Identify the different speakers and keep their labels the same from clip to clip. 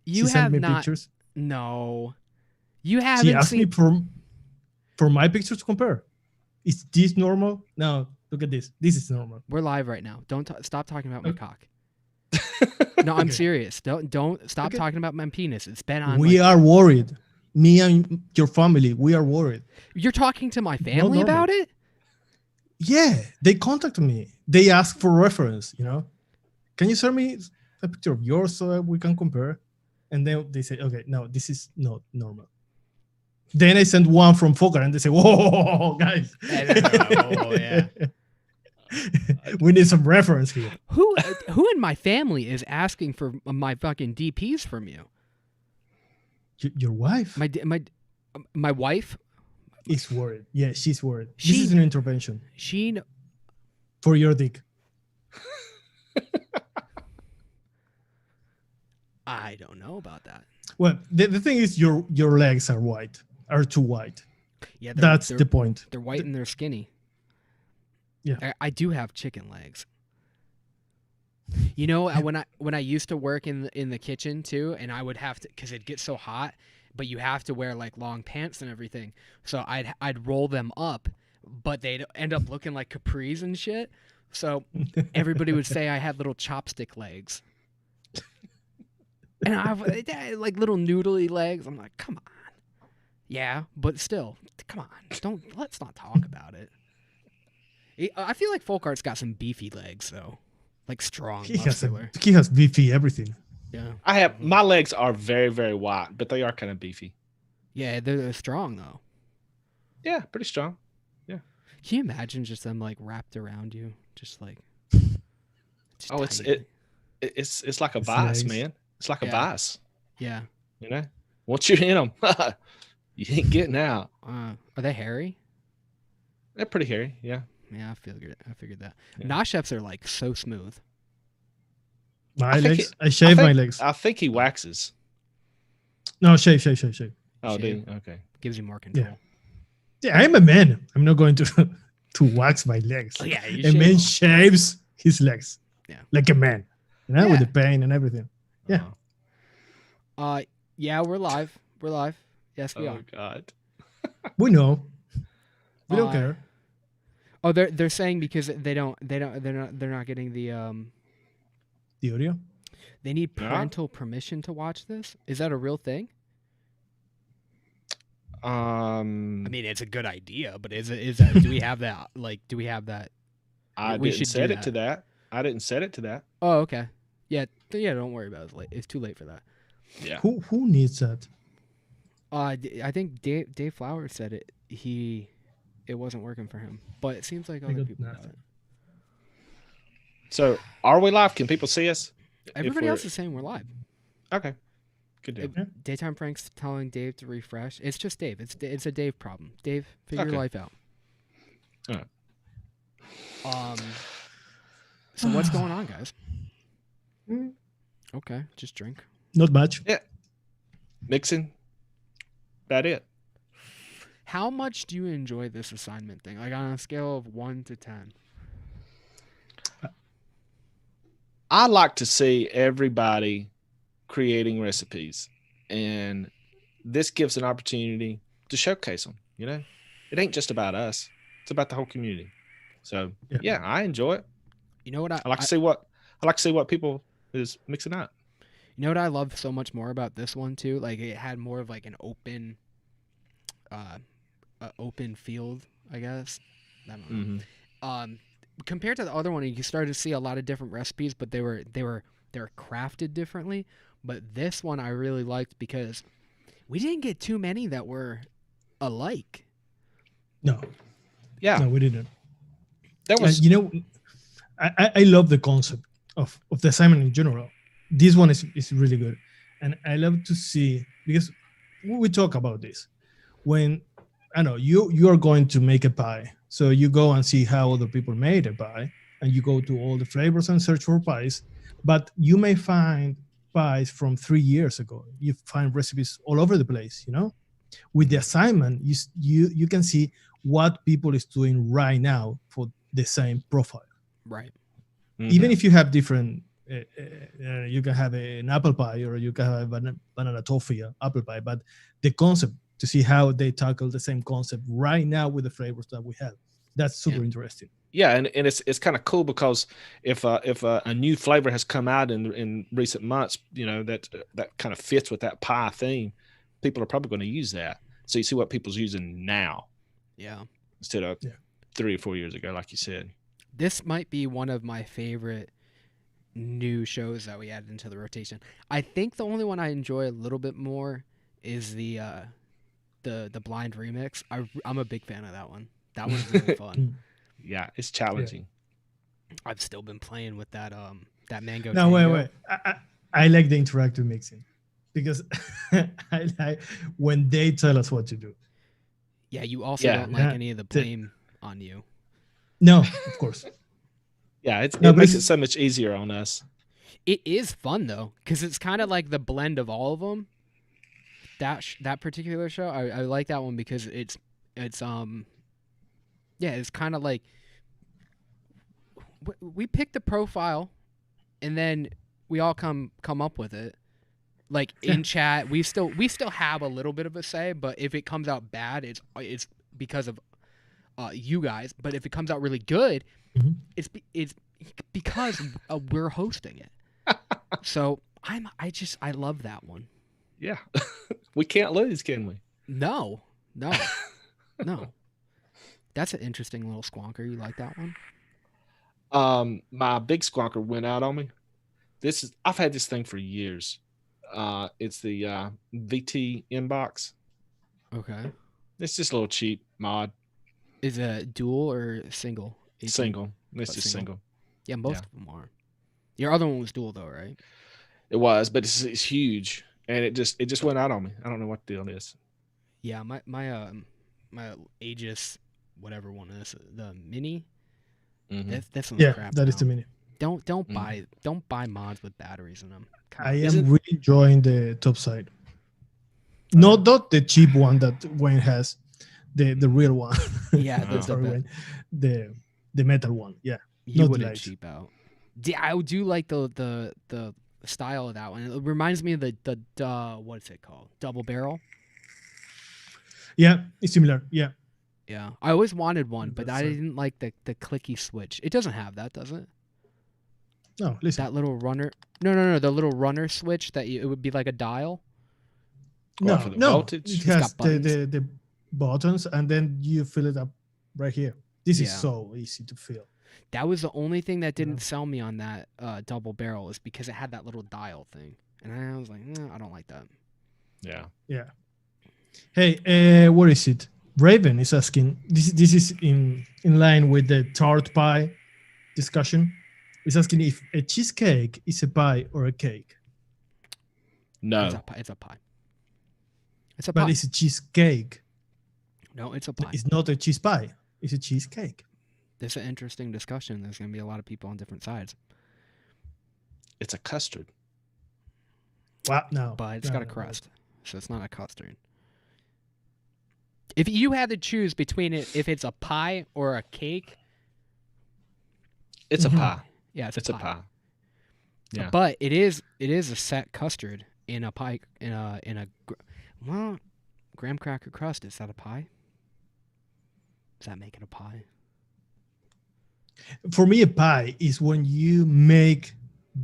Speaker 1: You
Speaker 2: She sent
Speaker 1: have
Speaker 2: me
Speaker 1: not.
Speaker 2: pictures.
Speaker 1: No, you
Speaker 2: She
Speaker 1: haven't
Speaker 2: asked me
Speaker 1: seen.
Speaker 2: for my pictures to compare. Is this normal? No, look at this. This is normal.
Speaker 1: We're live right now. Don't stop talking about my
Speaker 2: O-
Speaker 1: cock. No, I'm
Speaker 2: Okay.
Speaker 1: serious. Don't stop
Speaker 2: Okay.
Speaker 1: talking about my penis. It's been on
Speaker 2: We
Speaker 1: like
Speaker 2: are worried. Me and your family, we are worried.
Speaker 1: you're talking to my
Speaker 2: It's not
Speaker 1: family
Speaker 2: normal.
Speaker 1: about it.
Speaker 2: Yeah, they contacted me. They asked for reference. Can you send me a picture of yours so that we can compare? And then they say, okay, no, this is not normal. Then I sent one from Folkart, and they say, whoa, guys,
Speaker 1: Oh yeah.
Speaker 2: we need some reference here.
Speaker 1: Who in my family is asking for my fucking DPs from you?
Speaker 2: Your wife
Speaker 1: My wife.
Speaker 2: is worried. Yeah, she's worried. This
Speaker 1: She
Speaker 2: is an intervention
Speaker 1: she
Speaker 2: for your dick.
Speaker 1: I don't know about that.
Speaker 2: Well, the thing is, your legs are too white.
Speaker 1: Yeah,
Speaker 2: That's the point.
Speaker 1: they're white and they're skinny.
Speaker 2: Yeah.
Speaker 1: I do have chicken legs. You know, when I used to work in the kitchen too, and I would have to because it'd get so hot, but you have to wear like long pants and everything. So I'd roll them up, but they'd end up looking like capris and shit. So everybody would say I had little chopstick legs, and I have like little noodly legs. I'm like, come on, yeah, but still, come on, let's not talk about it. I feel like Folkart's got some beefy legs though. Like strong,
Speaker 2: He
Speaker 1: muscular.
Speaker 2: has beefy everything.
Speaker 1: Yeah.
Speaker 3: My legs are very, very wide, but they are kind of beefy.
Speaker 1: Yeah, they're strong though.
Speaker 3: Yeah, pretty strong.
Speaker 1: Can you imagine just them like wrapped around you, just like? Just tight.
Speaker 3: It's like a
Speaker 2: It's
Speaker 3: vice,
Speaker 2: nice.
Speaker 3: man. It's like a
Speaker 1: Yeah.
Speaker 3: vice.
Speaker 1: Yeah.
Speaker 3: Once you're in them, you ain't getting out.
Speaker 1: Are they hairy?
Speaker 3: They're pretty hairy. Yeah.
Speaker 1: Yeah, I figured that.
Speaker 3: Yeah.
Speaker 1: Nah chefs are like so smooth.
Speaker 2: My
Speaker 3: think
Speaker 2: legs. I shave my legs.
Speaker 3: I think he waxes.
Speaker 2: No, shave.
Speaker 3: Oh,
Speaker 1: Shave.
Speaker 3: do you? Okay.
Speaker 1: Gives you more control.
Speaker 2: Yeah, I'm a man. I'm not going to to wax my legs.
Speaker 1: Oh yeah, you
Speaker 2: A man
Speaker 1: shave.
Speaker 2: shaves his legs.
Speaker 1: Yeah.
Speaker 2: Like a man. With
Speaker 1: Yeah.
Speaker 2: the pain and everything. Yeah.
Speaker 1: Yeah, we're live. We're live. Yes, we
Speaker 3: Oh
Speaker 1: are.
Speaker 3: God.
Speaker 2: We know. We don't
Speaker 1: Uh,
Speaker 2: care.
Speaker 1: Oh, they're saying because they're not getting the
Speaker 2: The audio?
Speaker 1: they need
Speaker 3: Yeah.
Speaker 1: parental permission to watch this. Is that a real thing? I mean, it's a good idea, but is that do we have that? Like, do we have that?
Speaker 3: I
Speaker 1: we
Speaker 3: didn't
Speaker 1: should
Speaker 3: set
Speaker 1: do
Speaker 3: it to that. I didn't set it to that.
Speaker 1: Oh, okay. Yeah, don't worry about it. It's late. It's too late for that.
Speaker 3: Yeah.
Speaker 2: Who needs that?
Speaker 1: I think Dave Flowers said it. It wasn't working for him, but it seems like
Speaker 2: I
Speaker 1: other
Speaker 2: got
Speaker 1: people got
Speaker 2: nothing.
Speaker 1: it.
Speaker 3: So are we live? Can people see us?
Speaker 1: Everybody
Speaker 3: we're-
Speaker 1: else is saying we're live.
Speaker 3: Okay. Good deal.
Speaker 2: Yeah.
Speaker 1: Daytime Pranks telling Dave to refresh. It's just Dave. It's a Dave problem. Dave, figure your
Speaker 3: Okay.
Speaker 1: life out.
Speaker 3: All right.
Speaker 1: So what's going on, guys?
Speaker 2: Mm.
Speaker 1: Okay, just drink.
Speaker 2: Not much.
Speaker 3: Mixing. About it.
Speaker 1: How much do you enjoy this assignment thing? Like on a scale of 1 to 10.
Speaker 3: I like to see everybody creating recipes, and this gives an opportunity to showcase them. It ain't just about us; it's about the whole community. So yeah, I enjoy it.
Speaker 1: You know what
Speaker 3: I like to see what people is mixing up.
Speaker 1: You know what I love so much more about this one too? Like it had more of like an open field, I guess. I don't know.
Speaker 3: Mm-hmm.
Speaker 1: Compared to the other one, you started to see a lot of different recipes, but they were crafted differently. But this one I really liked because we didn't get too many that were alike.
Speaker 2: No.
Speaker 3: Yeah,
Speaker 2: No, we didn't.
Speaker 3: that was
Speaker 2: I love the concept of the assignment in general. This one is really good. And I love to see, because we talk about this. When, I know, you are going to make a pie. So you go and see how other people made a pie, and you go to all the flavors and search for pies. But you may find pies from 3 years ago. You find recipes all over the place, With the assignment, you can see what people is doing right now for the same profile.
Speaker 1: Right.
Speaker 2: Even if you have different You can have an apple pie, or you can have banana toffee apple pie. But the concept, to see how they tackle the same concept right now with the flavors that we have, that's super interesting.
Speaker 3: Yeah, and it's kind of cool because if a new flavor has come out in recent months, that kind of fits with that pie theme, people are probably going to use that. So you see what people's using now, instead of 3 or 4 years ago, like you said.
Speaker 1: This might be one of my favorite new shows that we added into the rotation. I think the only one I enjoy a little bit more is the blind remix. I'm a big fan of that one. That one's really fun.
Speaker 3: Yeah, it's challenging.
Speaker 1: Yeah. I've still been playing with that mango.
Speaker 2: No, wait. I like the interactive mixing, because I like when they tell us what to do.
Speaker 1: Yeah, you also don't like any of the blame on you.
Speaker 2: No, of course.
Speaker 3: Yeah, it makes it so much easier on us.
Speaker 1: It is fun though, because it's kind of like the blend of all of them. That particular show, I like that one because it's kind of like we pick the profile, and then we all come up with it. Like in chat, we still have a little bit of a say, but if it comes out bad, it's because of you guys. But if it comes out really good, it's because we're hosting it. So I love that one.
Speaker 3: Yeah, we can't lose, can we?
Speaker 1: No. That's an interesting little squonker. You like that one?
Speaker 3: My big squonker went out on me. I've had this thing for years. It's the VT inbox.
Speaker 1: Okay.
Speaker 3: It's just a little cheap mod.
Speaker 1: Is it dual or single?
Speaker 3: Single. It's just single.
Speaker 1: Yeah, most of them are. Your other one was dual though, right?
Speaker 3: It was, but it's huge, and it just went out on me. I don't know what the deal is.
Speaker 1: Yeah, my Aegis, whatever one is, the mini. That's some crap.
Speaker 2: That is the mini.
Speaker 1: Don't buy mods with batteries in them.
Speaker 2: I am really enjoying the top side. Not the cheap one that Wayne has, the real one.
Speaker 1: Yeah,
Speaker 2: the metal one. Yeah,
Speaker 1: you wouldn't cheap out. I do like the style of that one. It reminds me of the what's it called? Double barrel.
Speaker 2: Yeah, it's similar. Yeah.
Speaker 1: Yeah, I always wanted one, but I didn't like the clicky switch. It doesn't have that, does it?
Speaker 2: No, listen.
Speaker 1: That little runner. No. The little runner switch it would be like a dial.
Speaker 2: No.
Speaker 3: Voltage.
Speaker 2: It has the buttons, and then you fill it up right here. This is so easy to fill.
Speaker 1: That was the only thing that didn't sell me on that double barrel, is because it had that little dial thing, and I was like, I don't like that.
Speaker 3: Yeah.
Speaker 2: Yeah. Hey, what is it? Raven is asking. This is in line with the tart pie discussion. He's asking if a cheesecake is a pie or a cake.
Speaker 3: No,
Speaker 1: it's a pie. It's a
Speaker 2: pie.
Speaker 1: But
Speaker 2: it's a cheesecake.
Speaker 1: No, it's a pie.
Speaker 2: It's not a cheese pie. It's a cheesecake.
Speaker 1: This is an interesting discussion. There's going to be a lot of people on different sides.
Speaker 3: It's a custard.
Speaker 2: Well, no.
Speaker 1: But it's got a crust, so it's not a custard. If you had to choose between if it's a pie or a cake,
Speaker 3: it's a pie.
Speaker 1: Yeah, it's a pie.
Speaker 3: Yeah,
Speaker 1: but it is a set custard in a pie graham cracker crust. Is that a pie? Does that make it a pie?
Speaker 2: For me, a pie is when you make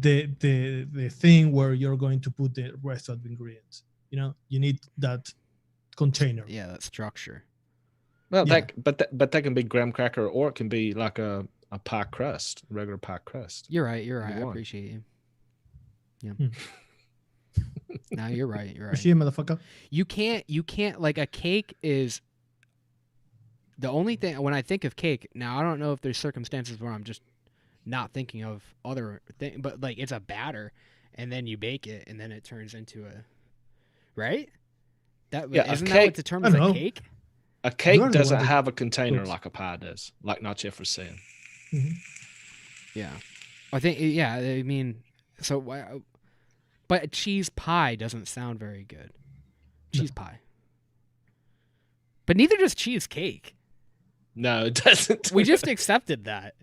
Speaker 2: the thing where you're going to put the rest of the ingredients. You need that container.
Speaker 1: Yeah, that structure.
Speaker 3: Well, but that can be graham cracker, or it can be like a pie crust, a regular pie crust.
Speaker 1: You're right. I appreciate you. Yeah. No, you're right.
Speaker 2: Appreciate motherfucker.
Speaker 1: You can't like, a cake is the only thing when I think of cake. Now, I don't know if there's circumstances where I'm just not thinking of other things, but like it's a batter, and then you bake it, and then it turns into right? Isn't that what determines a cake?
Speaker 3: A cake doesn't have a container like a pie does, like Not Jeff was saying.
Speaker 2: Mm-hmm.
Speaker 1: Yeah, I think. Yeah, I mean, but a cheese pie doesn't sound very good. Cheese pie, but neither does cheesecake.
Speaker 3: No, it doesn't.
Speaker 1: We just accepted that.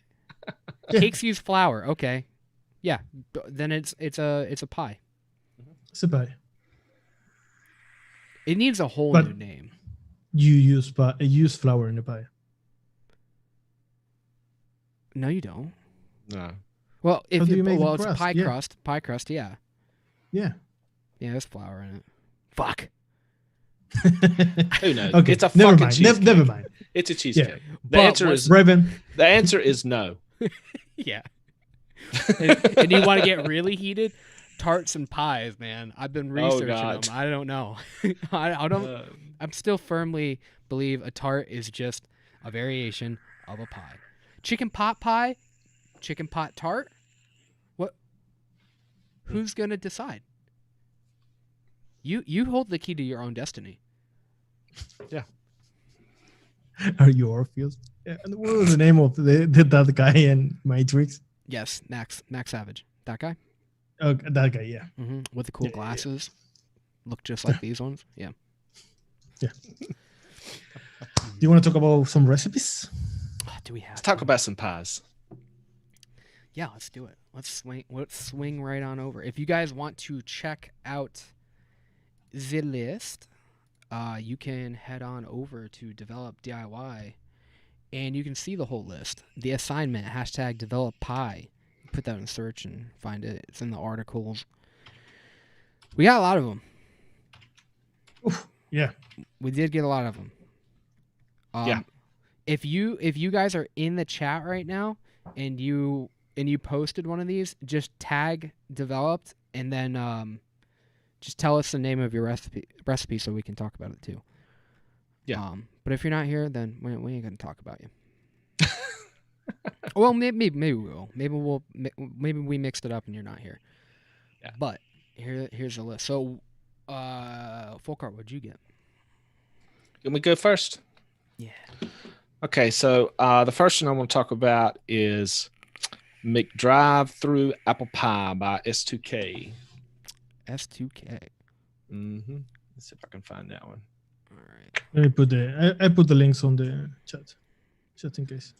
Speaker 1: Cakes use flour. Okay, Yeah, then it's a pie.
Speaker 2: It's a pie.
Speaker 1: It needs a whole
Speaker 2: But-
Speaker 1: new name.
Speaker 2: You use flour in the pie.
Speaker 1: No, you don't.
Speaker 3: No.
Speaker 1: Well,
Speaker 2: How do you make the
Speaker 1: it's
Speaker 2: crust?
Speaker 1: pie
Speaker 2: Yeah.
Speaker 1: crust. Pie crust, yeah.
Speaker 2: Yeah.
Speaker 1: Yeah, there's flour in it. Fuck.
Speaker 3: Who knows?
Speaker 2: Okay.
Speaker 3: It's a
Speaker 2: never
Speaker 3: fucking
Speaker 2: mind.
Speaker 3: cheesecake.
Speaker 2: Never mind.
Speaker 3: It's a cheesecake. The
Speaker 1: But
Speaker 3: answer
Speaker 1: what's-
Speaker 3: is
Speaker 2: Raven.
Speaker 3: the answer is no.
Speaker 1: Yeah. and you want to get really heated? Tarts and pies, man. I've been researching
Speaker 3: God.
Speaker 1: them. I don't know. I don't. I'm still firmly believe a tart is just a variation of a pie. Chicken pot pie, chicken pot tart. What? Who's gonna decide? You hold the key to your own destiny.
Speaker 2: Are you Orpheus? Yeah. And what was the name of that guy in Matrix?
Speaker 1: Yes, Max Savage. That guy.
Speaker 2: Oh, that guy. Yeah.
Speaker 1: With the cool
Speaker 2: Yeah, yeah, yeah.
Speaker 1: glasses. Look just like these ones. Yeah.
Speaker 2: Do you want to talk about some recipes?
Speaker 1: Do we have?
Speaker 3: Let's talk about some pies.
Speaker 1: Yeah, let's do it. Let's swing right on over. If you guys want to check out the list, you can head on over to Develop DIY, and you can see the whole list. The assignment #develop pie. Put that in search and find it. It's in the articles. We got a lot of them.
Speaker 2: Oof, yeah.
Speaker 1: We did get a lot of them.
Speaker 3: Yeah.
Speaker 1: If you guys are in the chat right now and you posted one of these, just tag developed and then just tell us the name of your recipe so we can talk about it too.
Speaker 3: Yeah.
Speaker 1: But if you're not here, then we ain't gonna talk about you. Well, maybe we will. Maybe we mixed it up and you're not here.
Speaker 3: Yeah.
Speaker 1: But here's the list. So, Folkart, what'd you get?
Speaker 3: Can we go first?
Speaker 1: Yeah.
Speaker 3: Okay, so the first one I want to talk about is McDrive-Through Apple Pie by S2K.
Speaker 1: S2K.
Speaker 3: Mm-hmm. Let's see if I can find that one.
Speaker 1: All right.
Speaker 2: Let me put I put the links on the chat, just in case.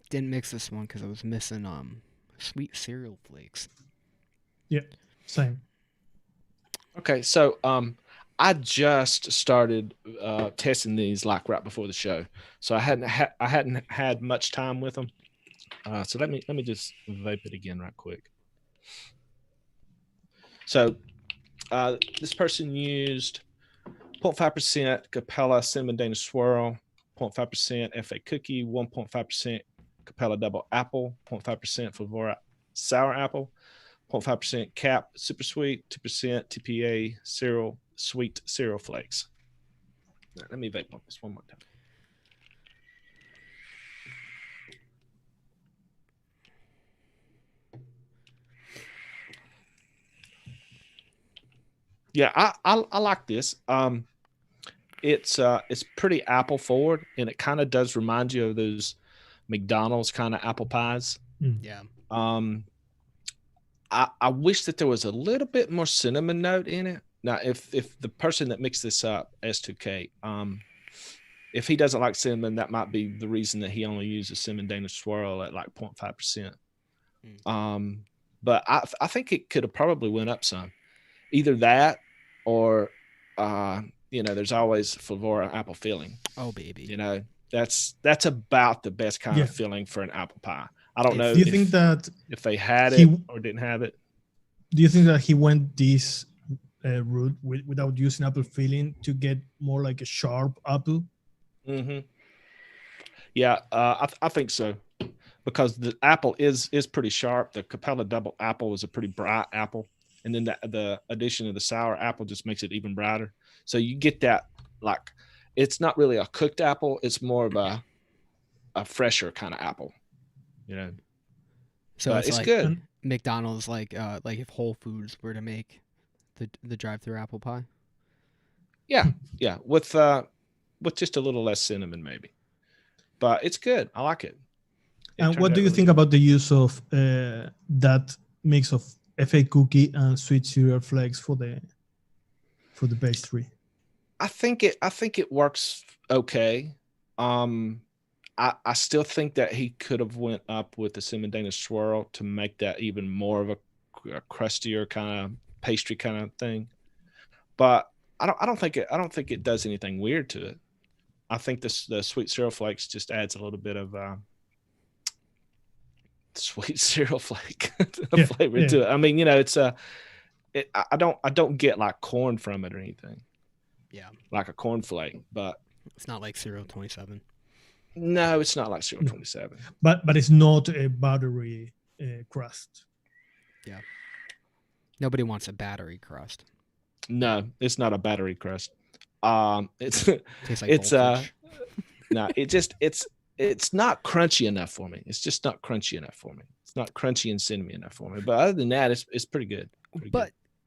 Speaker 1: Didn't mix this one because I was missing sweet cereal flakes.
Speaker 2: Same.
Speaker 3: Okay, so I just started testing these like right before the show, so I hadn't had much time with them. So let me just vape it again right quick. So this person used 0.5% Capella Cinnamon Danish Swirl, 0.5% FA Cookie, 1.5% Capella Double Apple, 0.5% Flavora Sour Apple, 0.5% Cap Super Sweet, 2% TPA Sweet Cereal Flakes. Right, let me vape on this one more time. Yeah, I like this. It's pretty apple forward, and it kind of does remind you of those McDonald's kind of apple pies.
Speaker 1: Yeah.
Speaker 3: I wish that there was a little bit more cinnamon note in it. Now, if the person that mixed this up, S2K, if he doesn't like cinnamon, that might be the reason that he only uses cinnamon Danish Swirl at like 0.5%. But I think it could have probably went up some. Either that or, there's always Flavora apple filling.
Speaker 1: Oh, baby.
Speaker 3: That's about the best kind of filling for an apple pie. I don't know.
Speaker 2: Do you think that
Speaker 3: if they had it or didn't have it?
Speaker 2: Do you think that he went this route without using apple filling to get more like a sharp apple?
Speaker 3: Mm-hmm. Yeah, I think so, because the apple is pretty sharp. The Capella Double Apple is a pretty bright apple, and then the addition of the sour apple just makes it even brighter. So you get that, like, it's not really a cooked apple; it's more of a fresher kind of apple.
Speaker 1: So
Speaker 3: but it's good.
Speaker 1: McDonald's, like if Whole Foods were to make the drive-through apple pie.
Speaker 3: Yeah, with just a little less cinnamon maybe, but it's good. I like it.
Speaker 2: And what do you think about the use of that mix of FA cookie and sweet cereal flakes for the pastry?
Speaker 3: I think it works okay. I still think that he could have went up with the cinnamon Danish swirl to make that even more of a crustier kind of pastry kind of thing. But I don't think it does anything weird to it. I think the sweet cereal flakes just adds a little bit of sweet cereal flake flavor to it. I mean, it's I don't get like corn from it or anything.
Speaker 1: Yeah.
Speaker 3: Like a cornflake, but
Speaker 1: it's not like Cereal 27.
Speaker 3: No, it's not like Cereal 27.
Speaker 2: But it's not a buttery crust.
Speaker 1: Yeah. Nobody wants a battery crust.
Speaker 3: No, it's not a battery crust. It's
Speaker 1: tastes like voltage.
Speaker 3: No, it's not crunchy enough for me. It's just not crunchy enough for me. It's not crunchy and cinnamon enough for me. But other than that, it's pretty good.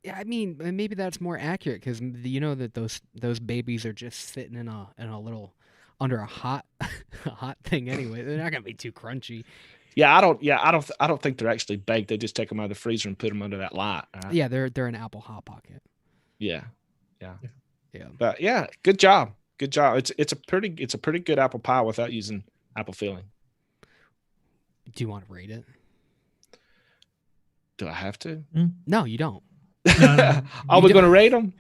Speaker 1: Yeah, I mean, maybe that's more accurate because you know that those babies are just sitting in a little under a hot thing anyway. They're not gonna be too crunchy.
Speaker 3: Yeah, I don't think they're actually baked. They just take them out of the freezer and put them under that light. Right?
Speaker 1: Yeah, they're an apple hot pocket.
Speaker 3: Yeah.
Speaker 1: But
Speaker 3: yeah, good job. It's a pretty good apple pie without using apple filling.
Speaker 1: Do you want to rate it?
Speaker 3: Do I have to?
Speaker 1: No, you don't.
Speaker 2: No.
Speaker 3: Are we going to rate them?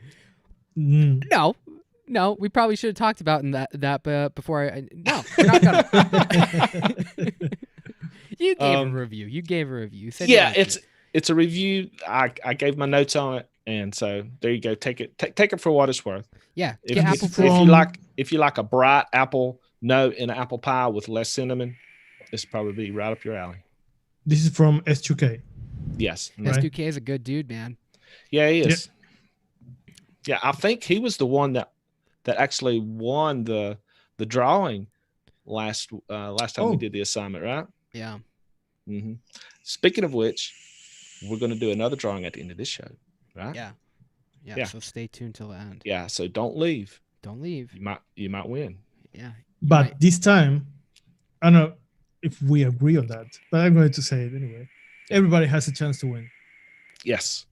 Speaker 1: No. We probably should have talked about that before. No, we're not gonna. You gave a review. You said
Speaker 3: it's a review. I gave my notes on it, and so there you go. Take it for what it's worth.
Speaker 1: Yeah.
Speaker 3: If you like a bright apple note in an apple pie with less cinnamon, this would probably be right up your alley.
Speaker 2: This is from S2K.
Speaker 3: Yes.
Speaker 1: S2K is a good dude, man.
Speaker 3: Yeah, he is. Yeah, I think he was the one that actually won the drawing last time we did the assignment, right?
Speaker 1: Yeah.
Speaker 3: Mm-hmm. Speaking of which, we're going to do another drawing at the end of this show, right?
Speaker 1: Yeah. So stay tuned till the end.
Speaker 3: Yeah. So don't leave. You might win.
Speaker 1: Yeah.
Speaker 2: But this time, I don't know if we agree on that, but I'm going to say it anyway. Everybody has a chance to win.
Speaker 3: Yes.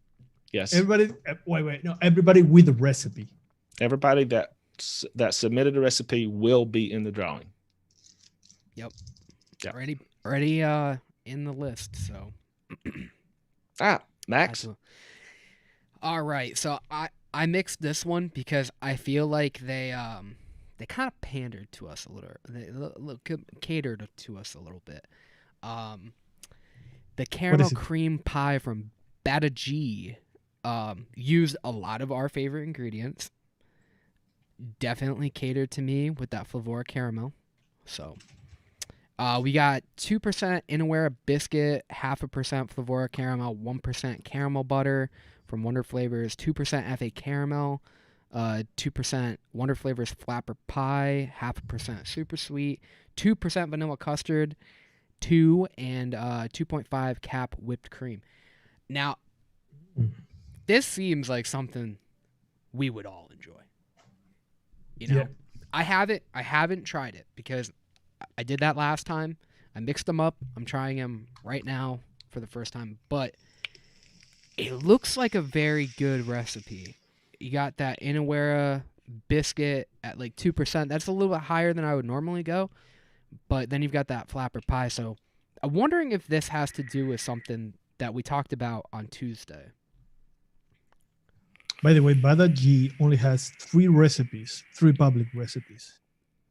Speaker 2: Everybody. Wait. No. Everybody with a recipe.
Speaker 3: Everybody that submitted a recipe will be in the drawing.
Speaker 1: Yep. Already in the list. So.
Speaker 3: Max.
Speaker 1: All right. So I mixed this one because I feel like they kind of pandered to us a little. They catered to us a little bit. The caramel cream pie from Bata G used a lot of our favorite ingredients. Definitely catered to me with that Flavora caramel. So we got 2% Inawera biscuit, 0.5% Flavora caramel, 1% caramel butter from Wonder Flavors, 2% FA caramel, 2% Wonder Flavors flapper pie, 0.5% super sweet, 2% vanilla custard, 2 and 2.5 cap whipped cream. Now, this seems like something we would all enjoy. I haven't tried it because I did that last time. I mixed them up. I'm trying them right now for the first time, but it looks like a very good recipe. You got that Inawera biscuit at like 2%. That's a little bit higher than I would normally go, but then you've got that flapper pie. So I'm wondering if this has to do with something that we talked about on Tuesday.
Speaker 2: By the way, Bata G only has 3 public recipes.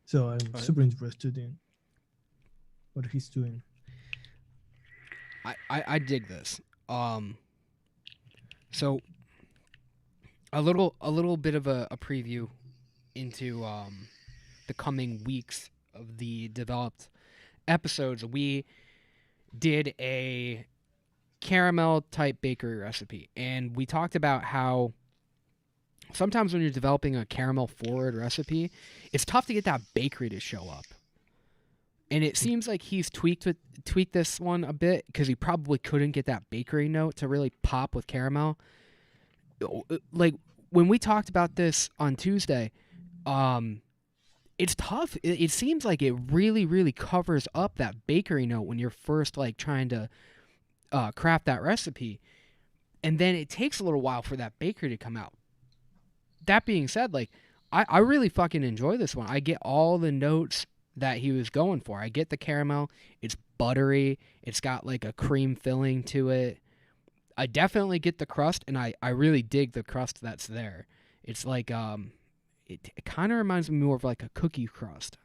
Speaker 2: So I'm super interested in what he's doing.
Speaker 1: I dig this. So a little bit of a preview into the coming weeks of the developed episodes. We did a caramel type bakery recipe, and we talked about how sometimes when you're developing a caramel forward recipe, it's tough to get that bakery to show up. And it seems like he's tweaked this one a bit because he probably couldn't get that bakery note to really pop with caramel. Like when we talked about this on Tuesday, it's tough. It seems like it really, really covers up that bakery note when you're first like trying to craft that recipe, and then it takes a little while for that bakery to come out. That being said, like I really fucking enjoy this one. I get all the notes that he was going for. I get the caramel. It's buttery. It's got like a cream filling to it. I definitely get the crust, and I really dig the crust that's there. It's like it kind of reminds me more of like a cookie crust.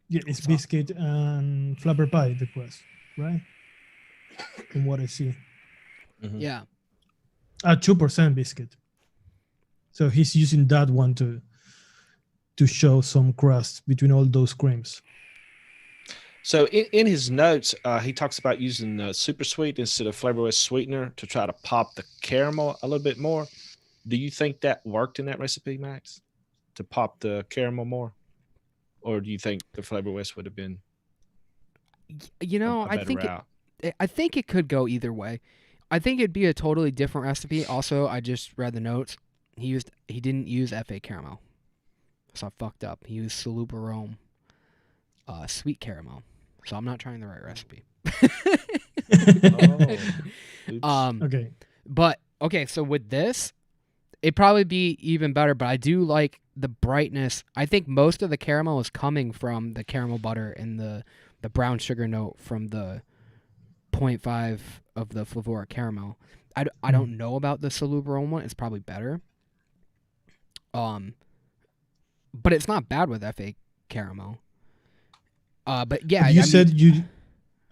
Speaker 2: Yeah, it's biscuit and flapper pie, the crust, right? From what I see.
Speaker 3: Mhm.
Speaker 1: Yeah.
Speaker 2: 2% biscuit. So he's using that one to show some crust between all those creams.
Speaker 3: So in his notes, he talks about using super sweet instead of Flavor West sweetener to try to pop the caramel a little bit more. Do you think that worked in that recipe, Max, to pop the caramel more? Or do you think the Flavor West would have been
Speaker 1: You know,
Speaker 3: a better route?
Speaker 1: I think it could go either way. I think it'd be a totally different recipe. Also, I just read the notes. He didn't use FA caramel, so I fucked up. He used Salubarome, sweet caramel. So I'm not trying the right recipe.
Speaker 3: Oops.
Speaker 2: Okay.
Speaker 1: But okay, so with this, it'd probably be even better. But I do like the brightness. I think most of the caramel is coming from the caramel butter and the brown sugar note from the 0.5 of the Folkart caramel. I don't know about the Salubarome one. It's probably better. But it's not bad with FA caramel. But yeah,
Speaker 2: But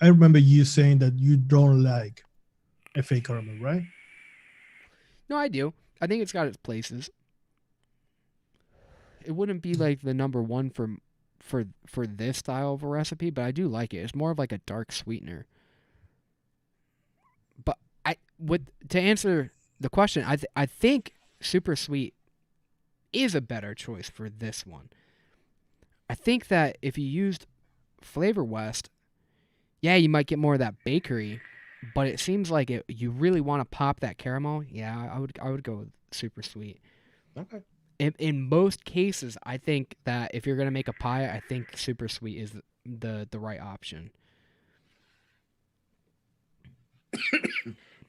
Speaker 2: I remember you saying that you don't like FA caramel, right?
Speaker 1: No, I do. I think it's got its places. It wouldn't be like the number one for this style of a recipe, but I do like it. It's more of like a dark sweetener. But to answer the question, I think super sweet is a better choice for this one. I think that if you used Flavor West, yeah, you might get more of that bakery, but it seems like you really want to pop that caramel. Yeah, I would go with super sweet.
Speaker 3: Okay.
Speaker 1: In most cases, I think that if you're gonna make a pie, I think super sweet is the right option.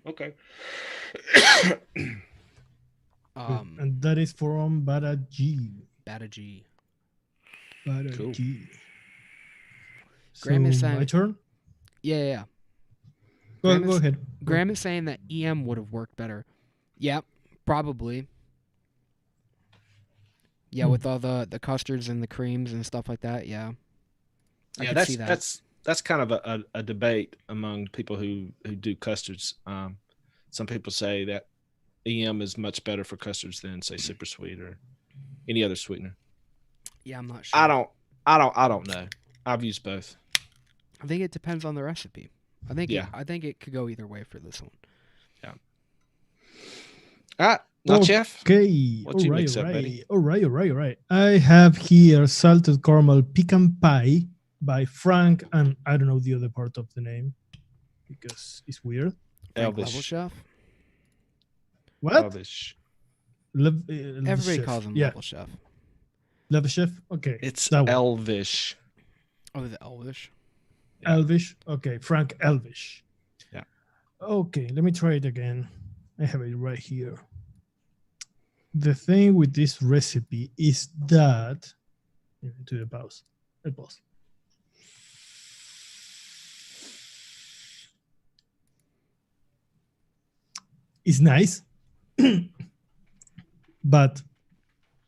Speaker 3: Okay.
Speaker 2: And that is from Bada G.
Speaker 1: Bada G.
Speaker 2: Bada
Speaker 3: Cool.
Speaker 2: G.
Speaker 1: Graham
Speaker 2: So
Speaker 1: is saying-
Speaker 2: my turn?
Speaker 1: Yeah.
Speaker 2: Go
Speaker 1: Graham is-
Speaker 2: ahead.
Speaker 1: Graham is saying that EM would have worked better. Yeah, probably. Yeah, with all the custards and the creams and stuff like that. Yeah. I
Speaker 3: Yeah,
Speaker 1: could see that.
Speaker 3: that's kind of a debate among people who do custards. Some people say that EM is much better for custards than say super sweet or any other sweetener.
Speaker 1: Yeah, I'm not sure.
Speaker 3: I don't know. I've used both.
Speaker 1: I think it depends on the recipe. I think it could go either way for this one.
Speaker 3: Yeah. All right. Now, Chef.
Speaker 2: Okay.
Speaker 3: What you mix up, buddy?
Speaker 2: All right. I have here salted caramel pecan pie by Frank, and I don't know the other part of the name because it's weird.
Speaker 1: Frank Level
Speaker 3: Elvish.
Speaker 1: Chef.
Speaker 2: What?
Speaker 3: Elvish.
Speaker 1: Everybody
Speaker 2: Chef.
Speaker 1: calls him
Speaker 2: Yeah.
Speaker 1: Level Chef.
Speaker 2: Level Chef. Okay.
Speaker 3: It's
Speaker 2: that one.
Speaker 3: Elvish.
Speaker 1: Oh, the Elvish.
Speaker 3: Yeah.
Speaker 2: Elvish. Okay, Frank Elvish.
Speaker 3: Yeah.
Speaker 2: Okay, let me try it again. I have it right here. The thing with this recipe is that to the pause. I pause. It's nice, but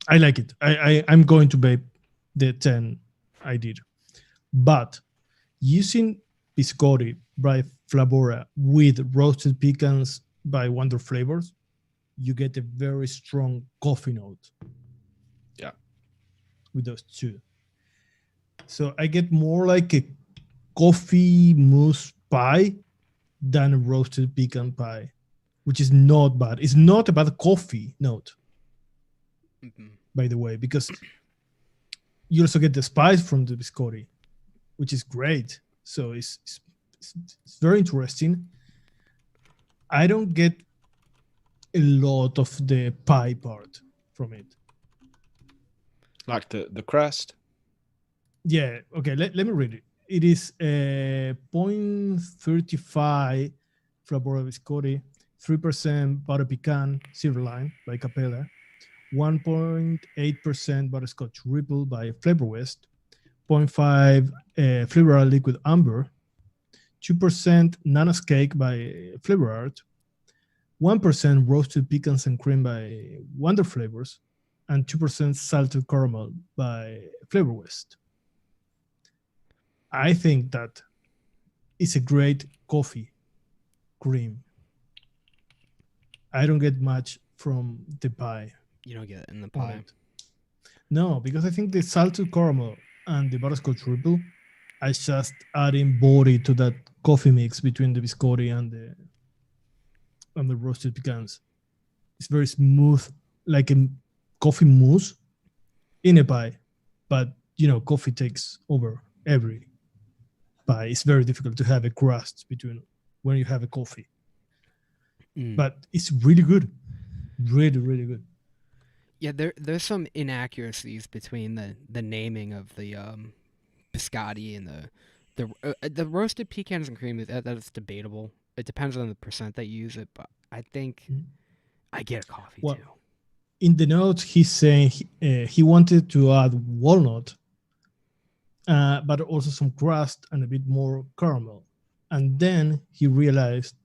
Speaker 2: I like it. I'm going to bake the 10 I did, but using biscotti by Flavora with roasted pecans by Wonder Flavors, you get a very strong coffee note.
Speaker 3: Yeah.
Speaker 2: With those two. So I get more like a coffee mousse pie than a roasted pecan pie, which is not bad. It's not a bad coffee note, by the way, because you also get the spice from the biscotti, which is great. So it's very interesting. I don't get a lot of the pie part from it.
Speaker 3: Like the crust.
Speaker 2: Yeah. Okay. Let me read it. It is 0.35 Flavora biscotti, 3% butter pecan, silver line by Capella, 1.8% butterscotch ripple by Flavor West, 0.5 Flavor Art Liquid Amber, 2% Nanas Cake by Flavor Art, 1% Roasted Pecans and Cream by Wonder Flavors, and 2% Salted Caramel by Flavor West. I think that it's a great coffee cream. I don't get much from the pie.
Speaker 1: You don't get it in the pie.
Speaker 2: No, because I think the salted caramel and the butterscotch triple are just adding body to that coffee mix between the biscotti and the roasted pecans. It's very smooth, like a coffee mousse in a pie. But coffee takes over every pie. It's very difficult to have a crust between when you have a coffee. But it's really good. Really, really good.
Speaker 1: Yeah, there's some inaccuracies between the naming of the biscotti and the roasted pecans and cream. That's debatable. It depends on the percent that you use it, but I think I get a coffee too.
Speaker 2: In the notes, he's saying he wanted to add walnut, but also some crust and a bit more caramel. And then he realized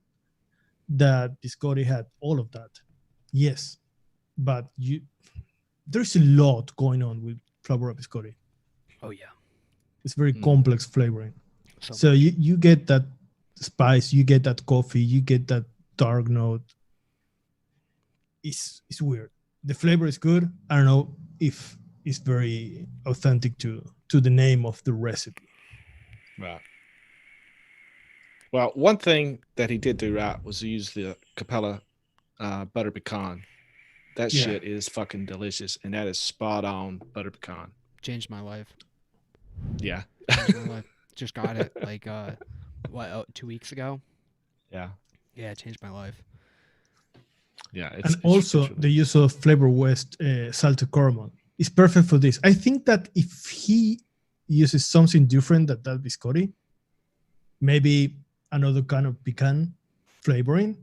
Speaker 2: that biscotti had all of that. Yes, but there's a lot going on with Flavor Up biscotti.
Speaker 1: Oh yeah,
Speaker 2: it's very complex flavoring. So you get that spice, you get that coffee, you get that dark note. It's weird. The flavor is good. I don't know if it's very authentic to the name of the recipe.
Speaker 3: Right. Well, one thing that he did do right was use the Capella butter pecan. That shit is fucking delicious, and that is spot on butter pecan.
Speaker 1: Changed my life.
Speaker 3: Yeah.
Speaker 1: Changed my life. Just got it 2 weeks ago.
Speaker 3: Yeah.
Speaker 1: Yeah, it changed my life.
Speaker 3: Yeah.
Speaker 2: And also the use of Flavor West salted caramel is perfect for this. I think that if he uses something different than that biscotti, maybe another kind of pecan flavoring,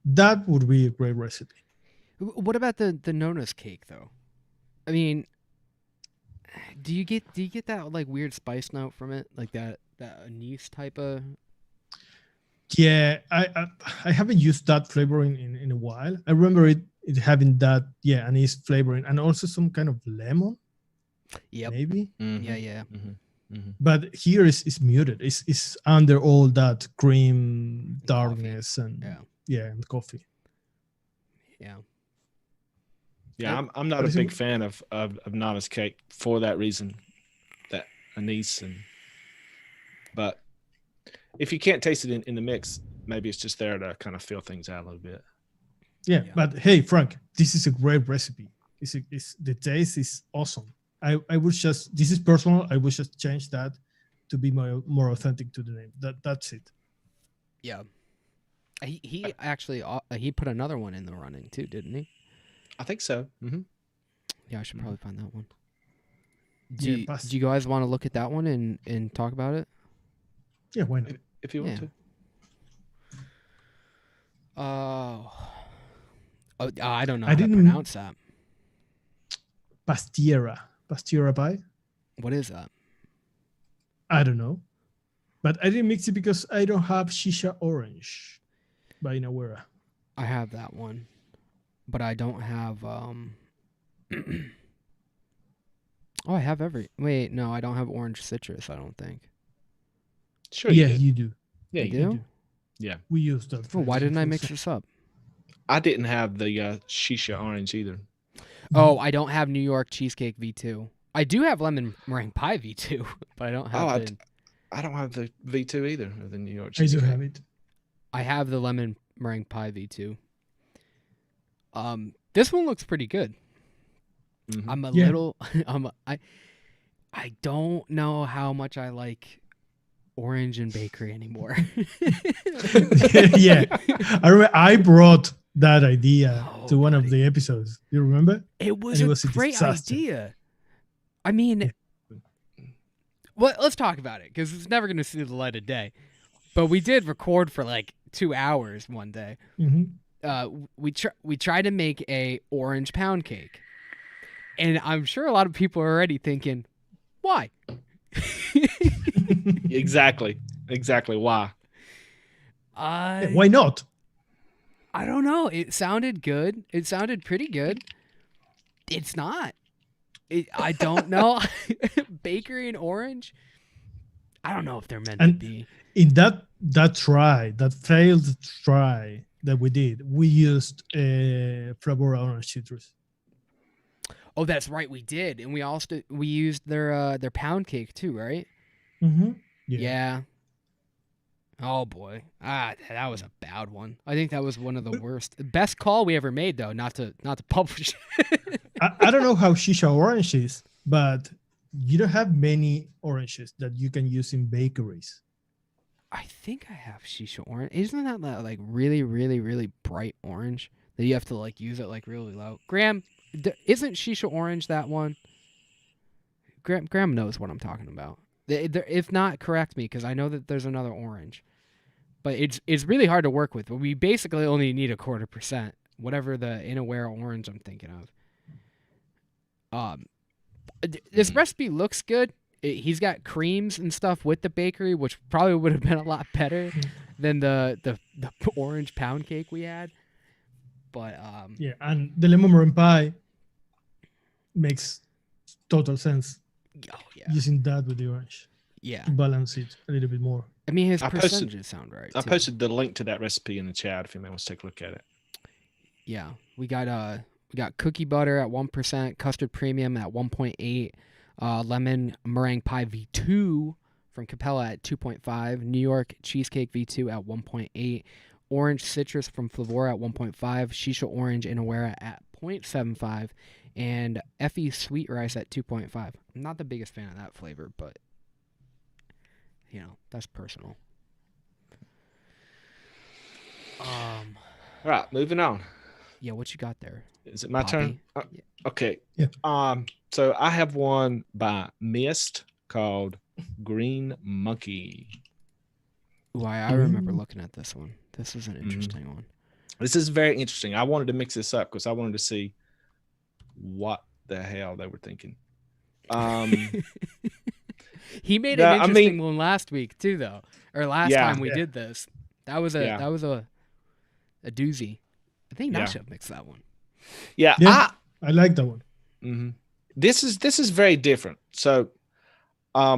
Speaker 2: that would be a great recipe.
Speaker 1: What about the Nona's cake though? I mean, do you get that like weird spice note from it, like that anise type of?
Speaker 2: Yeah, I haven't used that flavoring in a while. I remember it having that anise flavoring and also some kind of lemon.
Speaker 1: Yeah,
Speaker 2: maybe.
Speaker 1: Mm-hmm. Yeah.
Speaker 3: Mm-hmm. Mm-hmm.
Speaker 2: But here is muted. It's under all that cream darkness and and coffee.
Speaker 1: Yeah.
Speaker 3: Yeah, I'm not a big fan of Nana's cake for that reason, that anise but if you can't taste it in the mix, maybe it's just there to kind of feel things out a little bit.
Speaker 2: Yeah. But hey, Frank, this is a great recipe. The taste is awesome. I would just, this is personal, I would just change that to be more authentic to the name. That's it.
Speaker 1: Yeah. He actually he put another one in the running too, didn't he?
Speaker 3: I think so. Mm-hmm.
Speaker 1: Yeah, I should probably find that one. Do you guys want to look at that one and talk about it?
Speaker 2: Yeah, why not?
Speaker 3: If you want to.
Speaker 1: I don't know how to pronounce that.
Speaker 2: Pastiera pie.
Speaker 1: What is that?
Speaker 2: I don't know, but I didn't mix it because I don't have Shisha Orange by Nawera.
Speaker 1: I have that one, but I don't have. I have Wait, no, I don't have orange citrus. I don't think.
Speaker 3: Sure.
Speaker 2: You do.
Speaker 3: Yeah,
Speaker 1: you do.
Speaker 3: Yeah.
Speaker 2: We used that.
Speaker 1: Oh, why didn't I mix this up?
Speaker 3: I didn't have the Shisha Orange either.
Speaker 1: Oh, I don't have New York Cheesecake V2. I do have Lemon Meringue Pie V2, but I don't have
Speaker 3: I don't have the V2 either, of the New York
Speaker 2: I
Speaker 3: Cheesecake.
Speaker 2: do have it.
Speaker 1: I have the Lemon Meringue Pie V2. This one looks pretty good.
Speaker 3: Mm-hmm.
Speaker 1: I'm a little I don't know how much I like orange and bakery anymore.
Speaker 2: Yeah. I remember I brought that idea to one of the episodes. You remember?
Speaker 1: It was a great idea. I mean, well, let's talk about it because it's never going to see the light of day. But we did record for like 2 hours one day.
Speaker 2: Mm-hmm.
Speaker 1: We tried to make a orange pound cake, and I'm sure a lot of people are already thinking, why?
Speaker 3: Exactly. Why?
Speaker 2: Why not?
Speaker 1: I don't know. It sounded good. It sounded pretty good. It's not. I don't know. Bakery and orange. I don't know if they're meant to
Speaker 2: And
Speaker 1: be.
Speaker 2: in that failed try that we did, we used Flavor orange citrus.
Speaker 1: Oh, that's right. We did, and we used their pound cake too, right?
Speaker 2: Mm-hmm.
Speaker 1: Yeah. Oh boy, that was a bad one. I think that was one of the worst. Best call we ever made, though. Not to publish.
Speaker 2: I don't know how shisha orange is, but you don't have many oranges that you can use in bakeries.
Speaker 1: I think I have shisha orange. Isn't that like really, really, really bright orange that you have to like use it like really low? Graham, isn't shisha orange that one? Graham knows what I'm talking about. If not, correct me because I know that there's another orange, but it's really hard to work with. We basically only need 0.25%, whatever the Inaware orange I'm thinking of. This recipe looks good. He's got creams and stuff with the bakery, which probably would have been a lot better than the orange pound cake we had. But
Speaker 2: yeah, and the lemon meringue pie makes total sense.
Speaker 1: Oh yeah,
Speaker 2: using that with the orange.
Speaker 1: Yeah,
Speaker 2: to balance it a little bit more.
Speaker 1: I mean, his percentages sound right.
Speaker 3: I posted the link to that recipe in the chat if anyone wants to take a look at it.
Speaker 1: Yeah, we got cookie butter at 1%, custard premium at 1.8, lemon meringue pie V2 from Capella at 2.5, New York cheesecake V2 at 1.8, orange citrus from Flavora at 1.5, shisha orange Inawera at 0.75, and Effie sweet rice at 2.5. I'm not the biggest fan of that flavor, but you know, that's personal.
Speaker 3: All right, moving on.
Speaker 1: Yeah, what you got there?
Speaker 3: Is it my
Speaker 1: Poppy?
Speaker 3: turn? Okay.
Speaker 2: Yeah.
Speaker 3: So I have one by Mist called Green Monkey.
Speaker 1: Ooh, I remember looking at this one. This is an interesting one.
Speaker 3: This is very interesting. I wanted to mix this up because I wanted to see what the hell they were thinking.
Speaker 1: He made an interesting one last week too, though, or last time we did this. That was a doozy. I think Nasha mixed that one.
Speaker 2: Yeah, I like that one.
Speaker 3: Mm-hmm. This is very different. So, let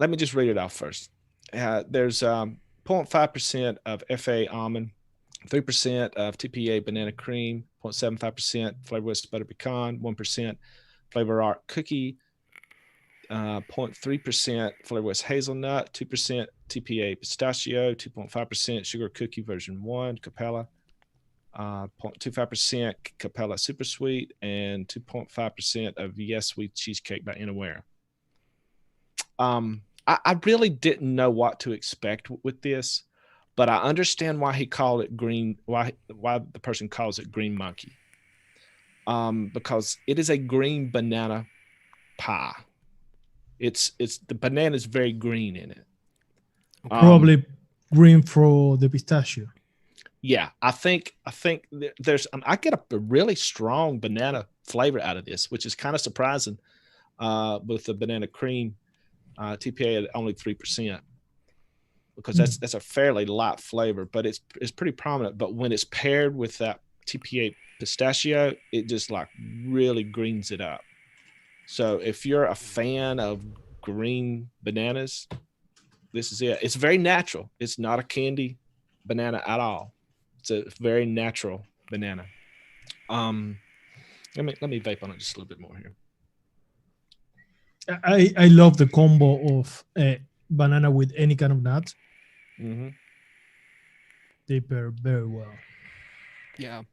Speaker 3: me just read it off first. There's 0.5% of FA almond, 3% of TPA banana cream, 0.75% flavorless butter pecan, 1% flavor art cookie, 0.3% flavorless hazelnut, 2% TPA pistachio, 2.5% sugar cookie version 1 Capella, 0.25% Capella super sweet, and 2.5% of Yes Sweet cheesecake by Inaware. I really didn't know what to expect with this, but I understand why he called it green. Why the person calls it Green Monkey? Because it is a green banana pie. It's the banana is very green in it.
Speaker 2: Probably green for the pistachio.
Speaker 3: Yeah, I think there's I get a really strong banana flavor out of this, which is kind of surprising with the banana cream TPA at only 3%, because that's a fairly light flavor, but it's pretty prominent. But when it's paired with that TPA pistachio, it just like really greens it up. So if you're a fan of green bananas, this is it. It's very natural. It's not a candy banana at all. It's a very natural banana. Let me vape on it just a little bit more here.
Speaker 2: I love the combo of banana with any kind of nut.
Speaker 3: Mm-hmm.
Speaker 2: They pair very well.
Speaker 1: Yeah.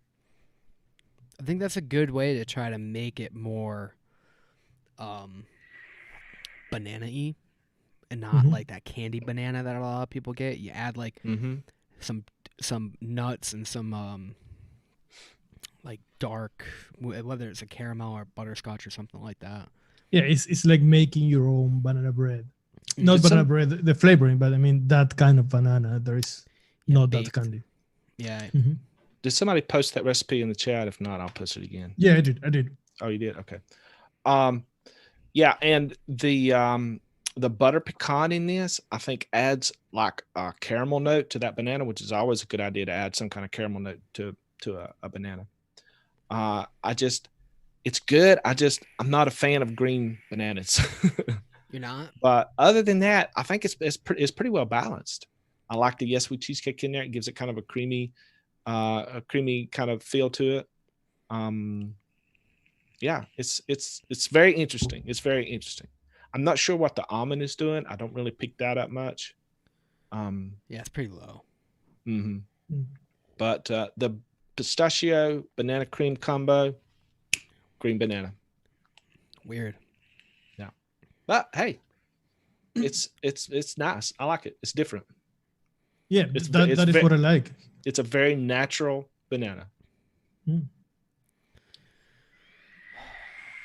Speaker 1: I think that's a good way to try to make it more banana-y and not like that candy banana that a lot of people get. You add like some nuts and some like dark, whether it's a caramel or butterscotch or something like that.
Speaker 2: Yeah, it's like making your own banana bread. Not banana bread, the flavoring, but I mean that kind of banana. There is not baked. That candy.
Speaker 1: Yeah.
Speaker 3: Did somebody post that recipe in the chat? If not, I'll post it again.
Speaker 2: Yeah, I did.
Speaker 3: Oh, you did? Okay. Yeah, and the butter pecan in this, I think, adds like a caramel note to that banana, which is always a good idea to add some kind of caramel note to a banana. It's good. I'm not a fan of green bananas.
Speaker 1: You're not?
Speaker 3: But other than that, I think it's pretty well balanced. I like the Yes Sweet cheesecake in there. It gives it kind of a creamy kind of feel to it. Yeah, it's very interesting. It's very interesting. I'm not sure what the almond is doing. I don't really pick that up much.
Speaker 1: Yeah, it's pretty low.
Speaker 3: Mm-hmm. But the pistachio banana cream combo, green banana.
Speaker 1: Weird.
Speaker 3: Yeah, but hey, it's nice. I like it. It's different.
Speaker 2: Yeah, that is what I like.
Speaker 3: It's a very natural banana.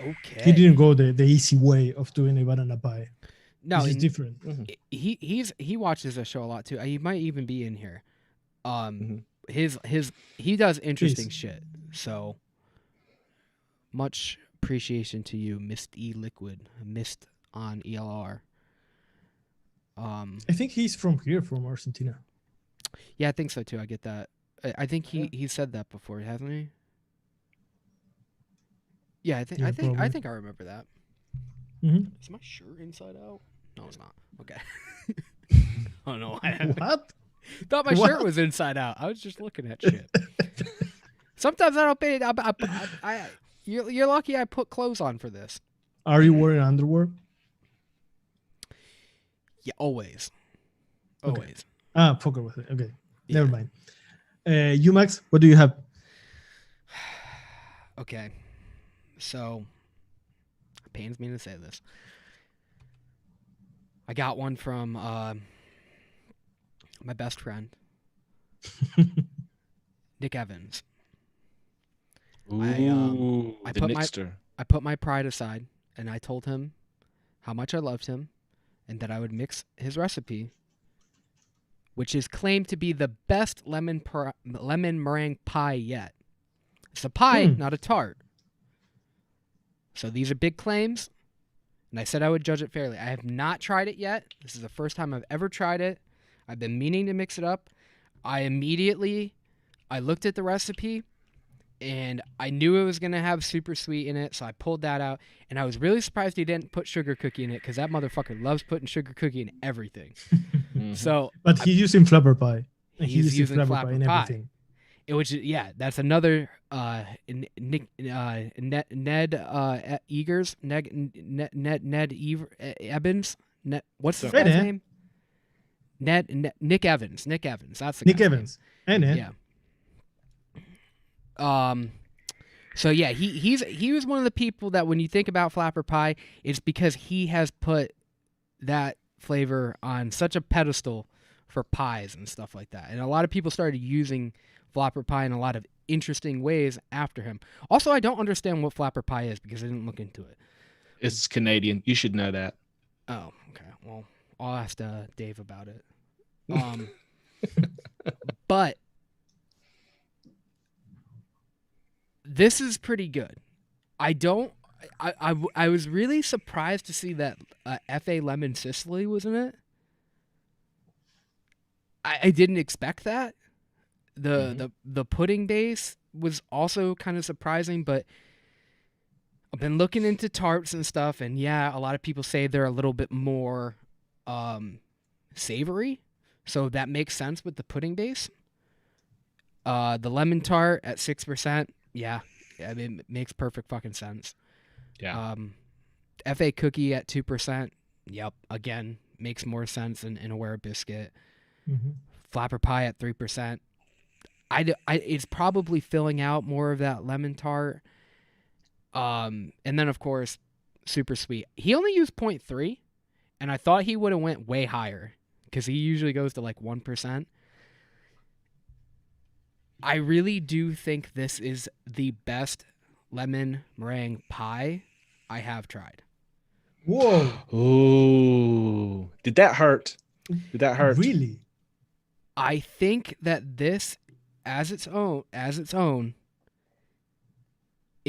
Speaker 1: Okay.
Speaker 2: He didn't go the easy way of doing a banana pie.
Speaker 1: No,
Speaker 2: this is different.
Speaker 1: He watches the show a lot too. He might even be in here. He does interesting shit. So much appreciation to you, Mist E Liquid, Mist on ELR.
Speaker 2: I think he's from here, from Argentina.
Speaker 1: Yeah, I think so too. I get that. I think he said that before, hasn't he? Yeah, I think I remember that. Is my shirt inside out? No, it's not. Okay. I don't know.
Speaker 2: What?
Speaker 1: Thought my shirt was inside out. I was just looking at shit. Sometimes I don't pay. You're lucky I put clothes on for this.
Speaker 2: Are you wearing underwear?
Speaker 1: Yeah, always.
Speaker 2: Okay.
Speaker 1: Always.
Speaker 2: Poker with it. Okay, yeah. Never mind. You, Max, what do you have?
Speaker 1: Okay, so it pains me to say this. I got one from my best friend, Nick Evans.
Speaker 3: Ooh,
Speaker 1: I put my pride aside, and I told him how much I loved him, and that I would mix his recipe, which is claimed to be the best lemon meringue pie yet. It's a pie, not a tart. So these are big claims, and I said I would judge it fairly. I have not tried it yet. This is the first time I've ever tried it. I've been meaning to mix it up. I looked at the recipe, and I knew it was going to have super sweet in it, so I pulled that out. And I was really surprised he didn't put sugar cookie in it, because that motherfucker loves putting sugar cookie in everything. So,
Speaker 2: but he's using flapper pie.
Speaker 1: He's using flapper pie in everything.
Speaker 2: It
Speaker 1: that's another Ned Egers, Ned Evans. What's the guy's name? Nick Evans. Nick Evans. That's the
Speaker 2: Nick Evans.
Speaker 1: Name. Yeah. So yeah, he was one of the people that when you think about flapper pie, it's because he has put that flavor on such a pedestal for pies and stuff like that. And a lot of people started using flapper pie in a lot of interesting ways after him. Also, I don't understand what flapper pie is because I didn't look into it.
Speaker 3: It's Canadian. You should know that.
Speaker 1: Oh, okay. Well, I'll ask Dave about it. But this is pretty good. I was really surprised to see that F.A. Lemon Sicily was in it. I didn't expect that. The pudding base was also kind of surprising, but I've been looking into tarts and stuff, and yeah, a lot of people say they're a little bit more savory, so that makes sense with the pudding base. The lemon tart at 6%, yeah, I mean, it makes perfect fucking sense.
Speaker 3: Yeah.
Speaker 1: F.A. cookie at 2%, yep, again, makes more sense than in a Ware biscuit. Flapper pie at 3%. It's probably filling out more of that lemon tart. And then, of course, super sweet. He only used 0.3, and I thought he would have went way higher because he usually goes to like 1%. I really do think this is the best lemon meringue pie I have tried.
Speaker 2: Whoa.
Speaker 3: Oh, did that hurt? Did that hurt?
Speaker 2: Really?
Speaker 1: I think that this, as its own,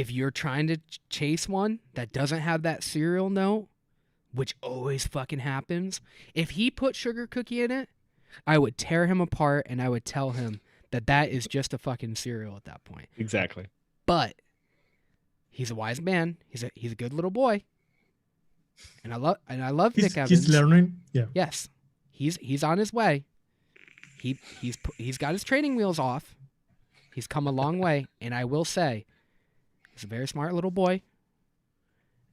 Speaker 1: if you're trying to chase one that doesn't have that cereal note, which always fucking happens, if he put sugar cookie in it, I would tear him apart and I would tell him that is just a fucking cereal at that point.
Speaker 3: Exactly.
Speaker 1: But he's a wise man. He's a good little boy. And I love Nick Evans.
Speaker 2: He's learning. Yeah.
Speaker 1: Yes. He's on his way. He's got his training wheels off. He's come a long way, and I will say he's a very smart little boy.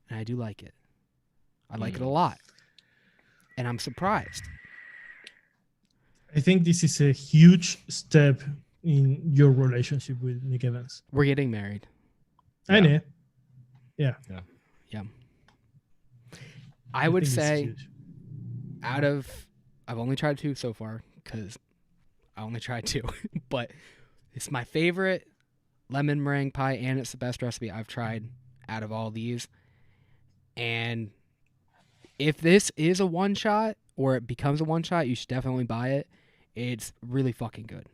Speaker 1: And I do like it. I like it a lot. And I'm surprised.
Speaker 2: I think this is a huge step in your relationship with Nick Evans.
Speaker 1: We're getting married.
Speaker 2: I know. Yeah.
Speaker 1: I would
Speaker 2: think it's
Speaker 1: say
Speaker 2: huge.
Speaker 1: I've only tried 2 so far because I only tried 2, but it's my favorite lemon meringue pie and it's the best recipe I've tried out of all these. And if this is a one shot or it becomes a one shot, you should definitely buy it. It's really fucking good.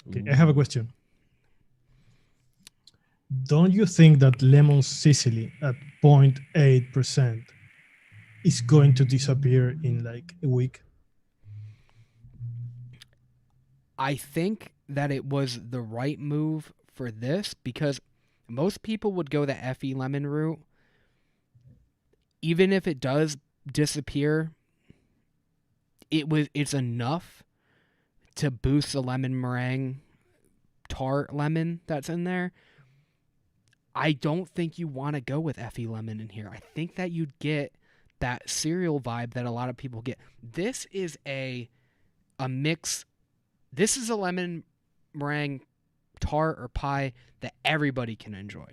Speaker 2: Okay, I have a question. Don't you think that lemon Sicily at 0.8% is going to disappear in like a week?
Speaker 1: I think that it was the right move for this because most people would go the Effie lemon route. Even if it does disappear, it's enough to boost the lemon meringue tart lemon that's in there. I don't think you want to go with Effie lemon in here. I think that you'd get that cereal vibe that a lot of people get. This is a mix. This is a lemon meringue tart or pie that everybody can enjoy.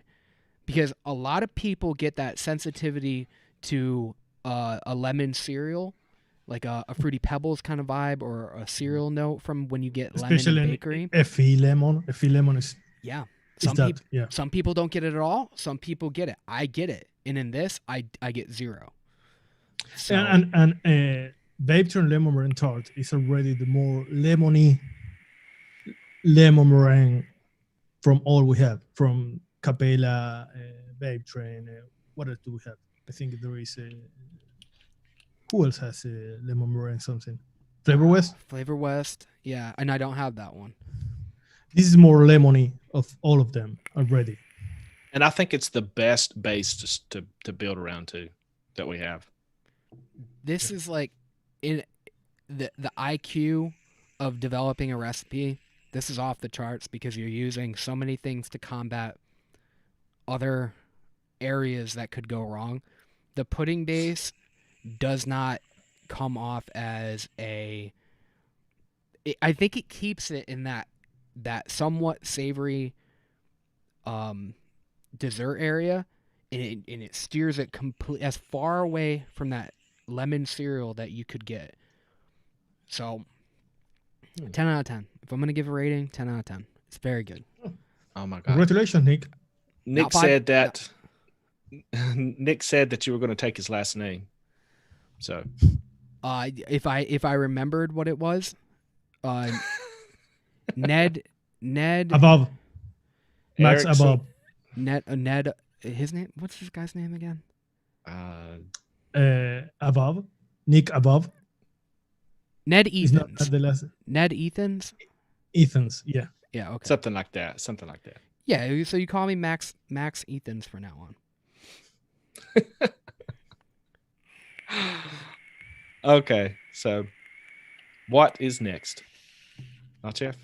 Speaker 1: Because a lot of people get that sensitivity to a lemon cereal, like a Fruity Pebbles kind of vibe or a cereal note from when you get
Speaker 2: Especially
Speaker 1: lemon in bakery.
Speaker 2: Effie lemon. Effie lemon is...
Speaker 1: Yeah.
Speaker 2: Yeah.
Speaker 1: Some people don't get it at all. Some people get it. I get it. And in this, I get 0. So,
Speaker 2: And Babe Turn Lemon Meringue Tart is already the more lemony lemon meringue from all we have. From Capella, Babe Train. What else do we have? I think there is who else has a lemon meringue something? Flavor West?
Speaker 1: Flavor West. Yeah. And I don't have that one.
Speaker 2: This is more lemony of all of them already.
Speaker 3: And I think it's the best base to build around too that we have.
Speaker 1: This is like in the IQ of developing a recipe. This is off the charts because you're using so many things to combat other areas that could go wrong. The pudding base does not come off as I think it keeps it in that somewhat savory dessert area, and it steers it as far away from that lemon cereal that you could get. So 10 out of 10. If I'm going to give a rating, 10 out of 10. It's very good.
Speaker 3: Oh my God.
Speaker 2: Congratulations, Nick.
Speaker 3: Nick said that Nick said that you were going to take his last name. So
Speaker 1: if I remembered what it was, Ned
Speaker 2: Above. Max
Speaker 3: Erickson.
Speaker 2: above.
Speaker 1: Ned his name, what's this guy's name again?
Speaker 2: Above. Nick above.
Speaker 1: Ned
Speaker 2: Is not
Speaker 1: Ethans.
Speaker 2: the last.
Speaker 1: Ned Ethans?
Speaker 2: Ethan's, yeah.
Speaker 1: Yeah, okay.
Speaker 3: Something like that.
Speaker 1: Yeah, so you call me Max Ethans for now on.
Speaker 3: Okay, so what is next? Not Jeff?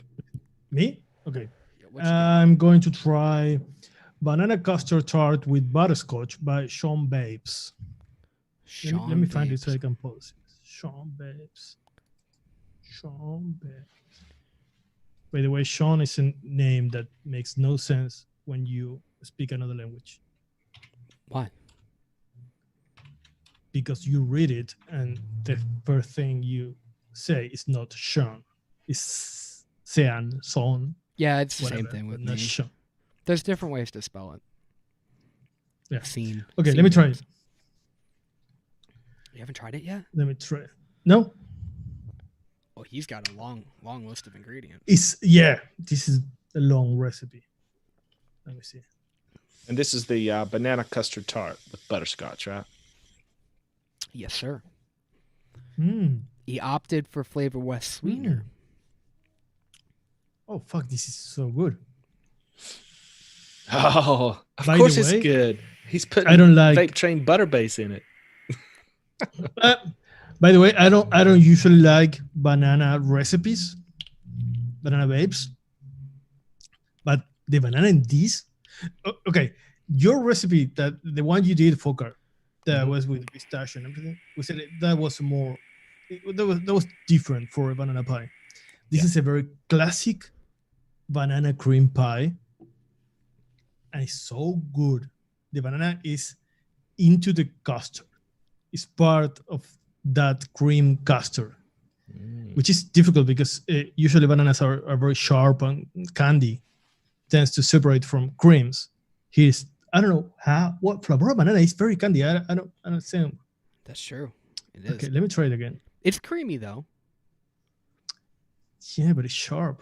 Speaker 2: Me? Okay.
Speaker 1: What you
Speaker 2: I'm going to try banana custard tart with butterscotch by Sean Babes.
Speaker 1: got?
Speaker 2: Let me find it
Speaker 1: Babes.
Speaker 2: so I can pause it. Sean Babes. Sean Babes. By the way, Sean is a name that makes no sense when you speak another language.
Speaker 1: Why?
Speaker 2: Because you read it and the first thing you say is not Sean. It's Sean, Son,
Speaker 1: Yeah, it's the
Speaker 2: whatever.
Speaker 1: same thing with
Speaker 2: but not
Speaker 1: me.
Speaker 2: Sean.
Speaker 1: There's different ways to spell it.
Speaker 2: Yeah.
Speaker 1: Scene.
Speaker 2: Okay,
Speaker 1: scene
Speaker 2: let me try
Speaker 1: names.
Speaker 2: it.
Speaker 1: You haven't tried it yet?
Speaker 2: Let me try it. No?
Speaker 1: Oh, he's got a long list of ingredients.
Speaker 2: This is a long recipe. Let me see.
Speaker 3: And this is the banana custard tart with butterscotch, right?
Speaker 1: Yes, sir.
Speaker 2: Mm.
Speaker 1: He opted for Flavor West sweetener.
Speaker 2: Oh fuck! This is so good.
Speaker 3: Oh, of
Speaker 2: By
Speaker 3: course
Speaker 2: the
Speaker 3: it's
Speaker 2: way,
Speaker 3: good. He's putting
Speaker 2: I don't like.
Speaker 3: vape train butter base in it.
Speaker 2: By the way, I don't usually like banana recipes, banana vapes, but the banana in this. Okay, your recipe, that the one you did, Folkart, that
Speaker 3: Mhm.
Speaker 2: was with pistachio and everything. We said that was more. That was different for a banana pie. This
Speaker 3: Yeah.
Speaker 2: is a very classic banana cream pie, and it's so good. The banana is into the custard. It's part of that cream custard, which is difficult because usually bananas are very sharp and candy tends to separate from creams. Here's, I don't know what flavor of banana is very candy. I don't understand.
Speaker 1: That's true. It is.
Speaker 2: Okay, let me try it again.
Speaker 1: It's creamy though.
Speaker 2: Yeah, but it's sharp.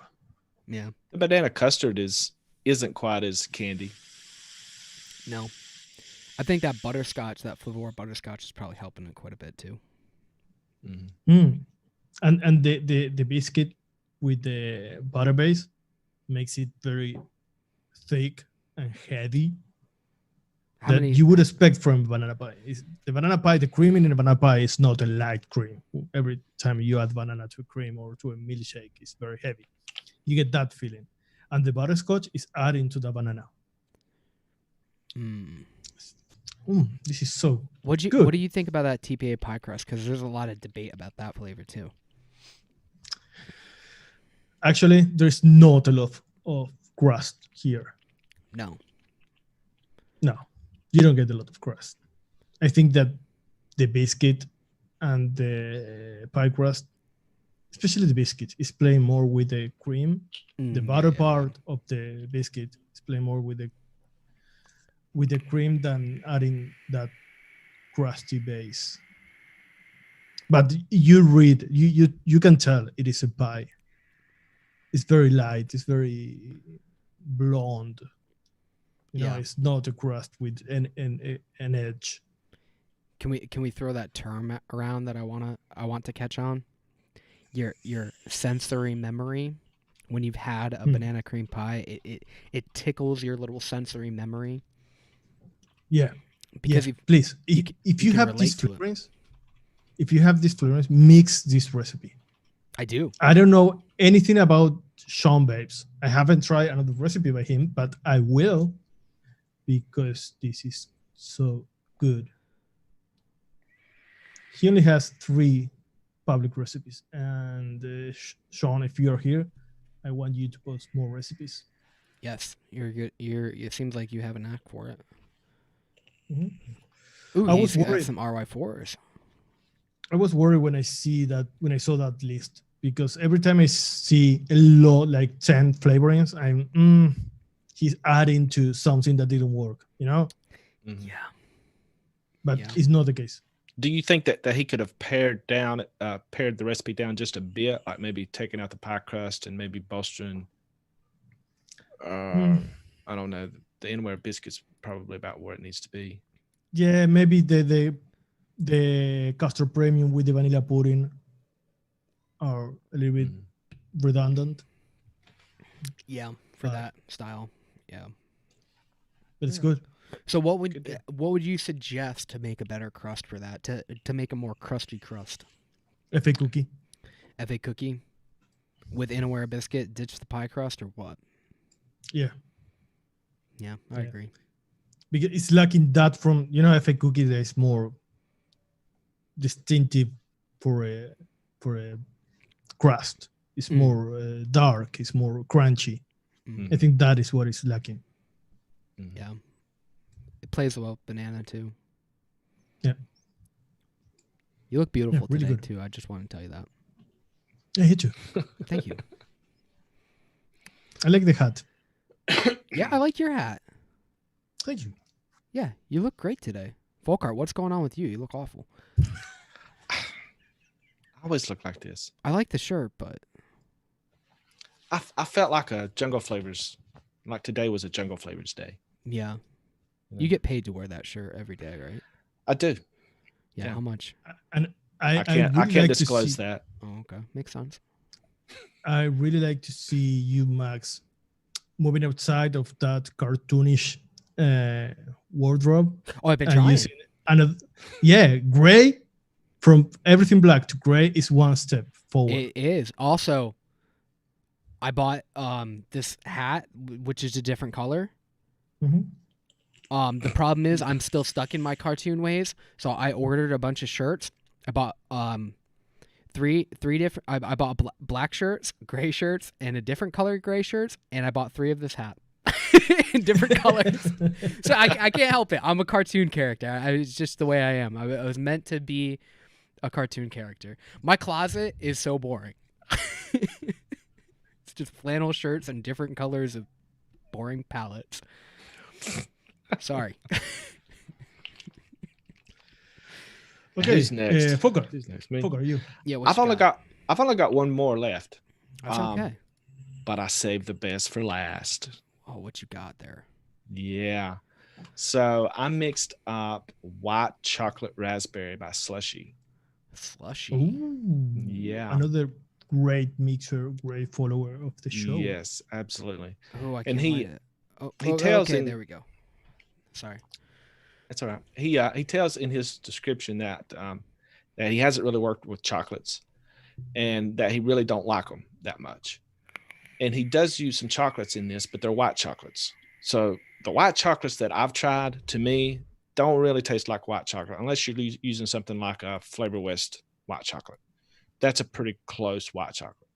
Speaker 1: Yeah.
Speaker 3: The banana custard isn't quite as candy.
Speaker 1: No. I think that butterscotch, that Flavor butterscotch, is probably helping it quite a bit too.
Speaker 2: Mm. And the biscuit with the butter base makes it very thick and heavy. That you would expect from banana pie. The banana pie, the cream in the banana pie is not a light cream. Every time you add banana to a cream or to a milkshake, it's very heavy. You get that feeling. And the butterscotch is adding to the banana. This is so good.
Speaker 1: What do you think about that TPA pie crust? Because there's a lot of debate about that flavor too.
Speaker 2: Actually, there's not a lot of crust here.
Speaker 1: No.
Speaker 2: You don't get a lot of crust. I think that the biscuit and the pie crust, especially the biscuit, is playing more with the cream. The butter part of the biscuit is playing more with the cream than adding that crusty base. But you can tell it is a pie. It's very light. It's very blonde. You know, it's not a crust with an edge.
Speaker 1: Can we throw that term around that I want to catch on? Your sensory memory. When you've had a banana cream pie, it tickles your little sensory memory.
Speaker 2: Yeah.
Speaker 1: Because
Speaker 2: please, if you have these flavorings, mix this recipe.
Speaker 1: I do.
Speaker 2: I don't know anything about Sean Babes. I haven't tried another recipe by him, but I will, because this is so good. He only has 3 public recipes, and Sean, if you're here, I want you to post more recipes.
Speaker 1: Yes, you're good. It seems like you have a knack for it.
Speaker 2: Mm-hmm.
Speaker 1: Ooh, he's got some RY4s.
Speaker 2: I was worried when I saw that list, because every time I see a lot, like 10 flavorings, he's adding to something that didn't work, you know?
Speaker 1: Mm-hmm. Yeah.
Speaker 2: But it's not the case.
Speaker 3: Do you think that he could have pared the recipe down just a bit, like maybe taking out the pie crust and maybe bolstering? I don't know. The anywhere biscuit's probably about where it needs to be.
Speaker 2: Yeah, maybe the custard premium with the vanilla pudding are a little bit redundant.
Speaker 1: Yeah, for that style. Yeah.
Speaker 2: But it's good.
Speaker 1: So what would you suggest to make a better crust for that? To make a more crusty crust?
Speaker 2: FA cookie.
Speaker 1: FA cookie with Inaware biscuit, ditch the pie crust, or what?
Speaker 2: Yeah.
Speaker 1: Yeah, I agree.
Speaker 2: Because it's lacking that from, FA cookie that is more distinctive for a crust. It's more dark. It's more crunchy. I think that is what is lacking.
Speaker 1: Yeah. It plays well with banana too.
Speaker 2: Yeah.
Speaker 1: You look beautiful
Speaker 2: really
Speaker 1: today
Speaker 2: good.
Speaker 1: too. I just want to tell you that.
Speaker 2: I hate you.
Speaker 1: Thank you.
Speaker 2: I like the hat.
Speaker 1: Yeah, I like your hat.
Speaker 2: Thank you.
Speaker 1: Yeah, you look great today. Folkart, what's going on with you? You look awful.
Speaker 3: I always look like this.
Speaker 1: I like the shirt, but
Speaker 3: I felt like a Jungle Flavors Like today was a Jungle Flavors day.
Speaker 1: Yeah.
Speaker 3: Yeah.
Speaker 1: You get paid to wear that shirt every day, right?
Speaker 3: I do.
Speaker 1: Yeah.
Speaker 3: Yeah.
Speaker 1: How much?
Speaker 2: And
Speaker 3: I
Speaker 2: really
Speaker 3: can't
Speaker 2: like
Speaker 3: disclose
Speaker 2: to see,
Speaker 3: that.
Speaker 1: Oh, okay. Makes sense.
Speaker 2: I really like to see you, Max, moving outside of that cartoonish wardrobe
Speaker 1: Oh, I've been
Speaker 2: and
Speaker 1: trying.
Speaker 2: using another. Yeah, gray, from everything black to gray is one step forward.
Speaker 1: It is. Also, I bought this hat, which is a different color.
Speaker 2: Mhm.
Speaker 1: The problem is I'm still stuck in my cartoon ways, so I ordered a bunch of shirts. I bought three different. I bought black shirts, gray shirts, and a different color gray shirts, and I bought 3 of this hat in different colors. So I can't help it. I'm a cartoon character. It's just the way I am. I was meant to be a cartoon character. My closet is so boring. It's just flannel shirts and different colors of boring palettes. Sorry.
Speaker 2: Okay,
Speaker 3: Who's next?
Speaker 2: Folkart.
Speaker 3: Who's next? Me?
Speaker 2: Folkart, you.
Speaker 1: Yeah,
Speaker 3: I've only got one more left.
Speaker 1: That's okay.
Speaker 3: But I saved the best for last.
Speaker 1: Oh, what you got there?
Speaker 3: Yeah. So I mixed up white chocolate raspberry by Slushy.
Speaker 1: Slushy.
Speaker 2: Ooh,
Speaker 3: Yeah.
Speaker 2: another great mixer, great follower of the show.
Speaker 3: Yes, absolutely.
Speaker 1: Oh, I
Speaker 3: And
Speaker 1: can't
Speaker 3: he-
Speaker 1: find it. Oh,
Speaker 3: he tells
Speaker 1: okay,
Speaker 3: in-
Speaker 1: there we go. Sorry.
Speaker 3: That's all right. He tells in his description that that he hasn't really worked with chocolates and that he really don't like them that much. And he does use some chocolates in this, but they're white chocolates. So the white chocolates that I've tried, to me, don't really taste like white chocolate unless you're using something like a Flavor West white chocolate. That's a pretty close white chocolate.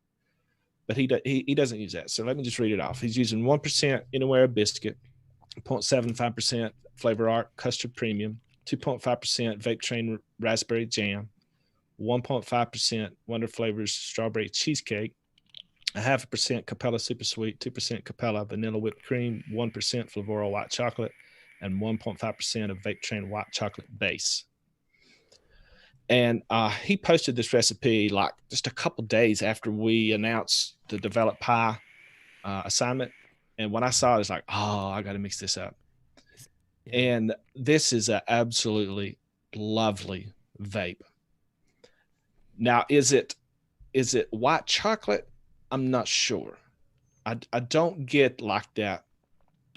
Speaker 3: But he doesn't use that. So let me just read it off. He's using 1% Anywhere biscuit, 0.75% Flavor Art Custard Premium, 2.5% Vape Train Raspberry Jam, 1.5% Wonder Flavors Strawberry Cheesecake, 0.5% Capella Super Sweet, 2% Capella Vanilla Whipped Cream, 1% Flavora White Chocolate, and 1.5% of Vape Train White Chocolate Base. And he posted this recipe like just a couple days after we announced the Develop Pie assignment. And when I saw it, I was like, oh, I got to mix this up.
Speaker 1: Yeah.
Speaker 3: And this is an absolutely lovely vape. Now, is it white chocolate? I'm not sure. I don't get like that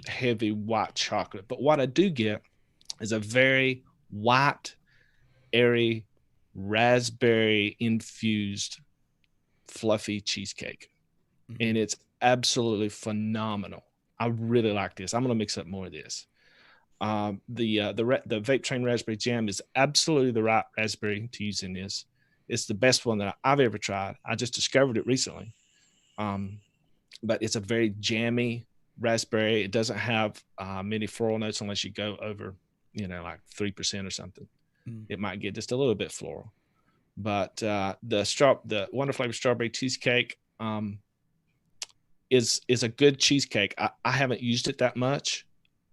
Speaker 3: heavy white chocolate, but what I do get is a very white, airy, raspberry infused fluffy cheesecake.
Speaker 1: Mm-hmm.
Speaker 3: And it's absolutely phenomenal. I really like this. I'm going to mix up more of this. The Vape Train Raspberry Jam is absolutely the right raspberry to use in this. It's the best one that I've ever tried. I just discovered it recently. But it's a very jammy raspberry. It doesn't have many floral notes unless you go over, like 3% or something. It might get just a little bit floral. But the Wonder Flavor Strawberry Cheesecake is a good cheesecake. I haven't used it that much.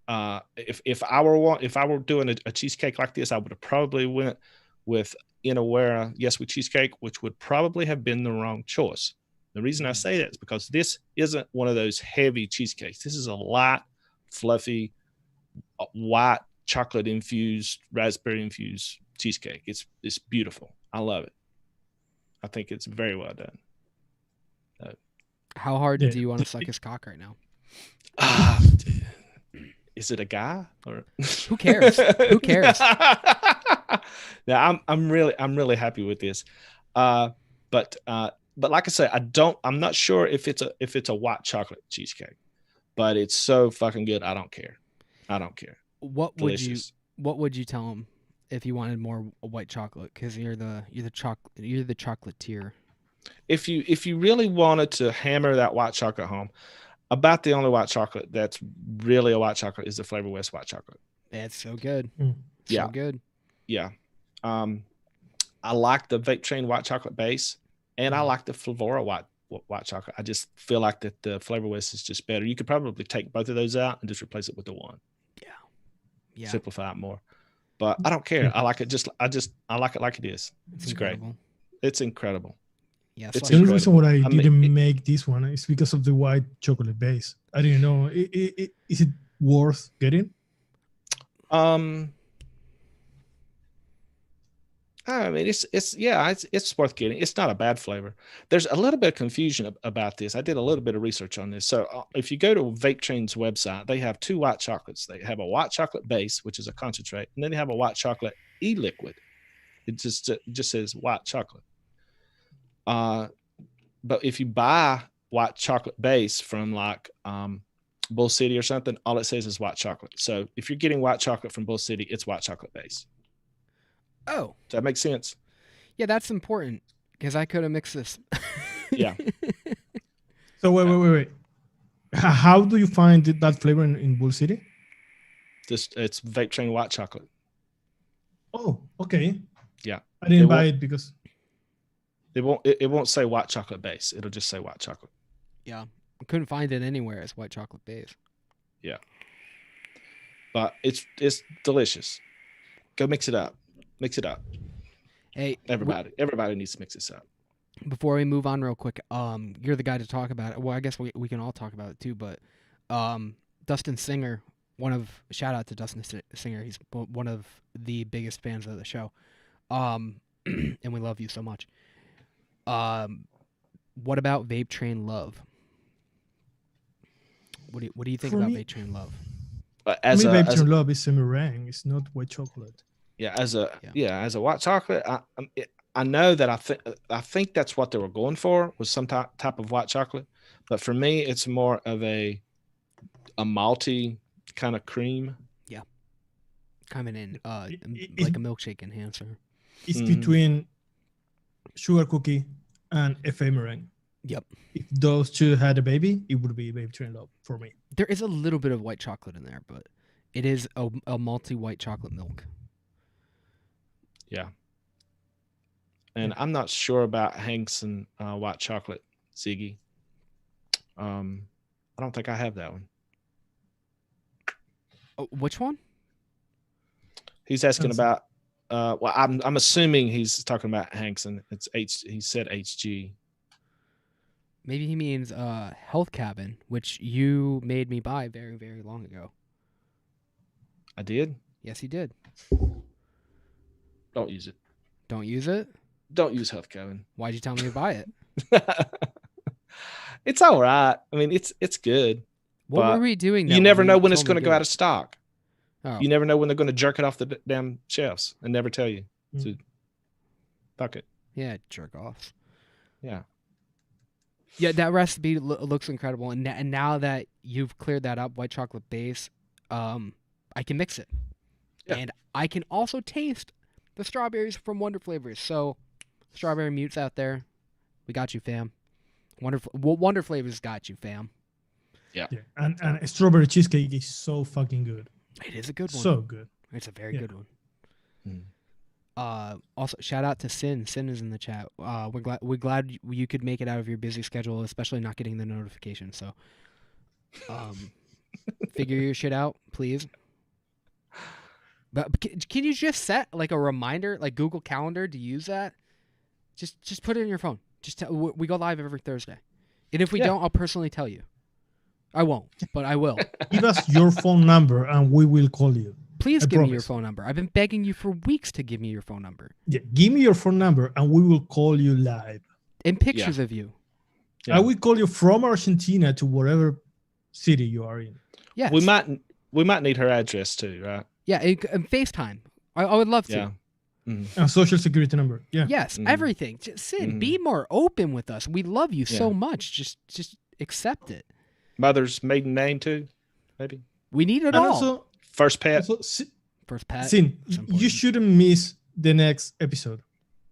Speaker 3: If I were doing a cheesecake like this, I would have probably went with Inawera Yes We Cheesecake, which would probably have been the wrong choice. The reason I say that is because this isn't one of those heavy cheesecakes. This is a light, fluffy, white chocolate infused, raspberry infused cheesecake. It's beautiful. I love it. I think it's very well done.
Speaker 1: How hard do you want to suck his cock right now?
Speaker 3: Is it a guy or
Speaker 1: who cares? Who cares?
Speaker 3: Now I'm really happy with this. But like I say, I'm not sure if it's a white chocolate cheesecake, but it's so fucking good. I don't care.
Speaker 1: What
Speaker 3: Delicious.
Speaker 1: would you tell him if you wanted more white chocolate? Because you're the chocolatier.
Speaker 3: If you really wanted to hammer that white chocolate home, about the only white chocolate that's really a white chocolate is the Flavor West white chocolate.
Speaker 1: It's so good.
Speaker 3: Yeah.
Speaker 1: So good.
Speaker 3: Yeah. I like the Vape Train white chocolate base, and I like the Flavora white chocolate. I just feel like that the Flavor West is just better. You could probably take both of those out and just replace it with the one.
Speaker 1: Yeah.
Speaker 3: Simplify it more. But I don't care. I like it I like it like it is. It's great. It's incredible.
Speaker 1: Yeah,
Speaker 3: It's
Speaker 2: The only
Speaker 3: incredible.
Speaker 2: reason why I
Speaker 3: I mean,
Speaker 2: didn't make this one is because of the white chocolate base. I didn't know. Is it worth getting?
Speaker 3: I mean, it's worth getting. It's not a bad flavor. There's a little bit of confusion about this. I did a little bit of research on this. So if you go to Vape Train's website, they have 2 white chocolates. They have a white chocolate base, which is a concentrate, and then they have a white chocolate e-liquid. It just says white chocolate. But if you buy white chocolate base from like Bull City or something, all it says is white chocolate. So if you're getting white chocolate from Bull City, it's white chocolate base.
Speaker 1: Oh,
Speaker 3: Does that make sense?
Speaker 1: yeah, that's important because I could have mixed this.
Speaker 3: Yeah.
Speaker 2: So wait. How do you find that flavor in Bull City?
Speaker 3: It's Vape Train white chocolate.
Speaker 2: Oh, okay.
Speaker 3: Yeah.
Speaker 2: I didn't buy it because
Speaker 3: it won't say white chocolate base. It'll just say white chocolate.
Speaker 1: Yeah, I couldn't find it anywhere as white chocolate base.
Speaker 3: Yeah. But it's delicious. Go mix it up. Mix it up.
Speaker 1: Hey,
Speaker 3: Everybody needs to mix this up.
Speaker 1: before we move on real quick, you're the guy to talk about it. Well, I guess we can all talk about it too, but Dustin Singer, shout out to Dustin Singer. He's one of the biggest fans of the show. And we love you so much. What about Vape Train Love? What do you think
Speaker 2: For
Speaker 1: about
Speaker 2: me-
Speaker 1: Vape Train Love?
Speaker 2: Vape Train Love is a meringue. It's not white chocolate.
Speaker 3: Yeah, as a white chocolate, I know that I think that's what they were going for, was some type of white chocolate, but for me it's more of a malty kind of cream.
Speaker 1: Yeah, coming in
Speaker 2: It's-
Speaker 1: like a milkshake enhancer.
Speaker 2: It's between sugar cookie and FA meringue.
Speaker 1: Yep.
Speaker 2: If those two had a baby, it would be Vape Train Love for me.
Speaker 1: There is a little bit of white chocolate in there, but it is a malty white chocolate milk.
Speaker 3: Yeah. And I'm not sure about Hanks and white chocolate Ziggy. I don't think I have that one.
Speaker 1: Oh, which one?
Speaker 3: He's asking
Speaker 2: Hanks.
Speaker 3: about well, I'm assuming he's talking about Hanks, and it's he said HG.
Speaker 1: Maybe he means Health Cabin, which you made me buy very, very long ago.
Speaker 3: I did.
Speaker 1: Yes, he did.
Speaker 3: Don't use it.
Speaker 1: Don't use it?
Speaker 3: Don't use Health Cabin.
Speaker 1: Why'd you tell me to buy it?
Speaker 3: It's all right. I mean, it's good.
Speaker 1: What
Speaker 3: But
Speaker 1: were we doing?
Speaker 3: You never know when it's going to go out of stock.
Speaker 1: Oh.
Speaker 3: You never know when they're going to jerk it off the damn shelves and never tell you.
Speaker 2: Mm.
Speaker 3: So, fuck it.
Speaker 1: Yeah, jerk offs.
Speaker 3: Yeah.
Speaker 1: Yeah, that recipe looks incredible, and now that you've cleared that up, white chocolate base, I can mix it, and I can also taste the strawberries from Wonder Flavors. So, strawberry mutes out there, we got you, fam. Wonder Flavors got you, fam.
Speaker 2: Yeah. And strawberry cheesecake is so fucking good.
Speaker 1: It is a good one.
Speaker 2: So good.
Speaker 1: It's a very good one.
Speaker 3: Mm.
Speaker 1: Also, shout out to Sin. Sin is in the chat. We're glad you could make it out of your busy schedule, especially not getting the notification. So, figure your shit out, please. But can you just set like a reminder, like Google Calendar, to use that? Just put it in your phone. We go live every Thursday, and if we don't, I'll personally tell you. I won't, but I will.
Speaker 2: Give us your phone number and we will call you.
Speaker 1: Please
Speaker 2: I
Speaker 1: give me your
Speaker 2: promise.
Speaker 1: phone number. I've been begging you for weeks to give me your phone number
Speaker 2: Yeah, give me your phone number and we will call you live.
Speaker 1: and pictures of you.
Speaker 3: Yeah.
Speaker 2: I will call you from Argentina to whatever city you are in.
Speaker 1: Yes.
Speaker 3: We might need her address too, right?
Speaker 1: Yeah, and FaceTime. I would love to.
Speaker 3: Yeah. Mm-hmm.
Speaker 2: And social security number. Yeah.
Speaker 1: Yes,
Speaker 3: Mhm.
Speaker 1: everything. Just Sin, be more open with us. We love you so much. Just accept it.
Speaker 3: Mother's maiden name too, maybe.
Speaker 1: We need it
Speaker 2: And
Speaker 1: all.
Speaker 2: also,
Speaker 3: First pet.
Speaker 1: First pet.
Speaker 2: Sin,
Speaker 1: It's
Speaker 2: you
Speaker 1: important.
Speaker 2: shouldn't miss the next episode.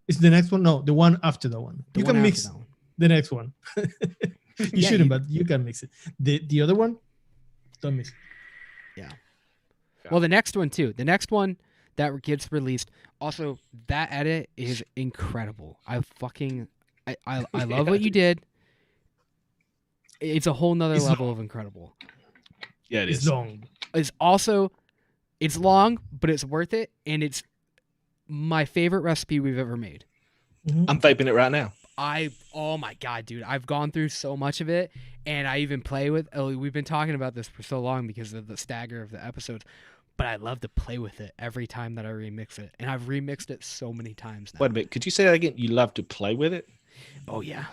Speaker 2: Is the next one? No, the one after that one.
Speaker 1: The
Speaker 2: You
Speaker 1: one
Speaker 2: can
Speaker 1: after
Speaker 2: mix
Speaker 1: that one.
Speaker 2: the next one. You
Speaker 1: Yeah,
Speaker 2: shouldn't, but you can mix it. The other one, don't mix it.
Speaker 1: Well, the next one too. The next one that gets released. Also, that edit is incredible. I love what you did. It's a whole nother
Speaker 2: It's
Speaker 1: level of incredible.
Speaker 3: Yeah, it
Speaker 2: It's
Speaker 3: is.
Speaker 2: long.
Speaker 1: It's long, but it's worth it, and it's my favorite recipe we've ever made.
Speaker 2: Mhm.
Speaker 3: I'm vaping it right now.
Speaker 1: Oh my God, dude. I've gone through so much of it, and I even play with, we've been talking about this for so long because of the stagger of the episodes, but I love to play with it every time that I remix it. And I've remixed it so many times now.
Speaker 3: Wait a minute. Could you say that again? You love to play with it?
Speaker 1: Oh yeah.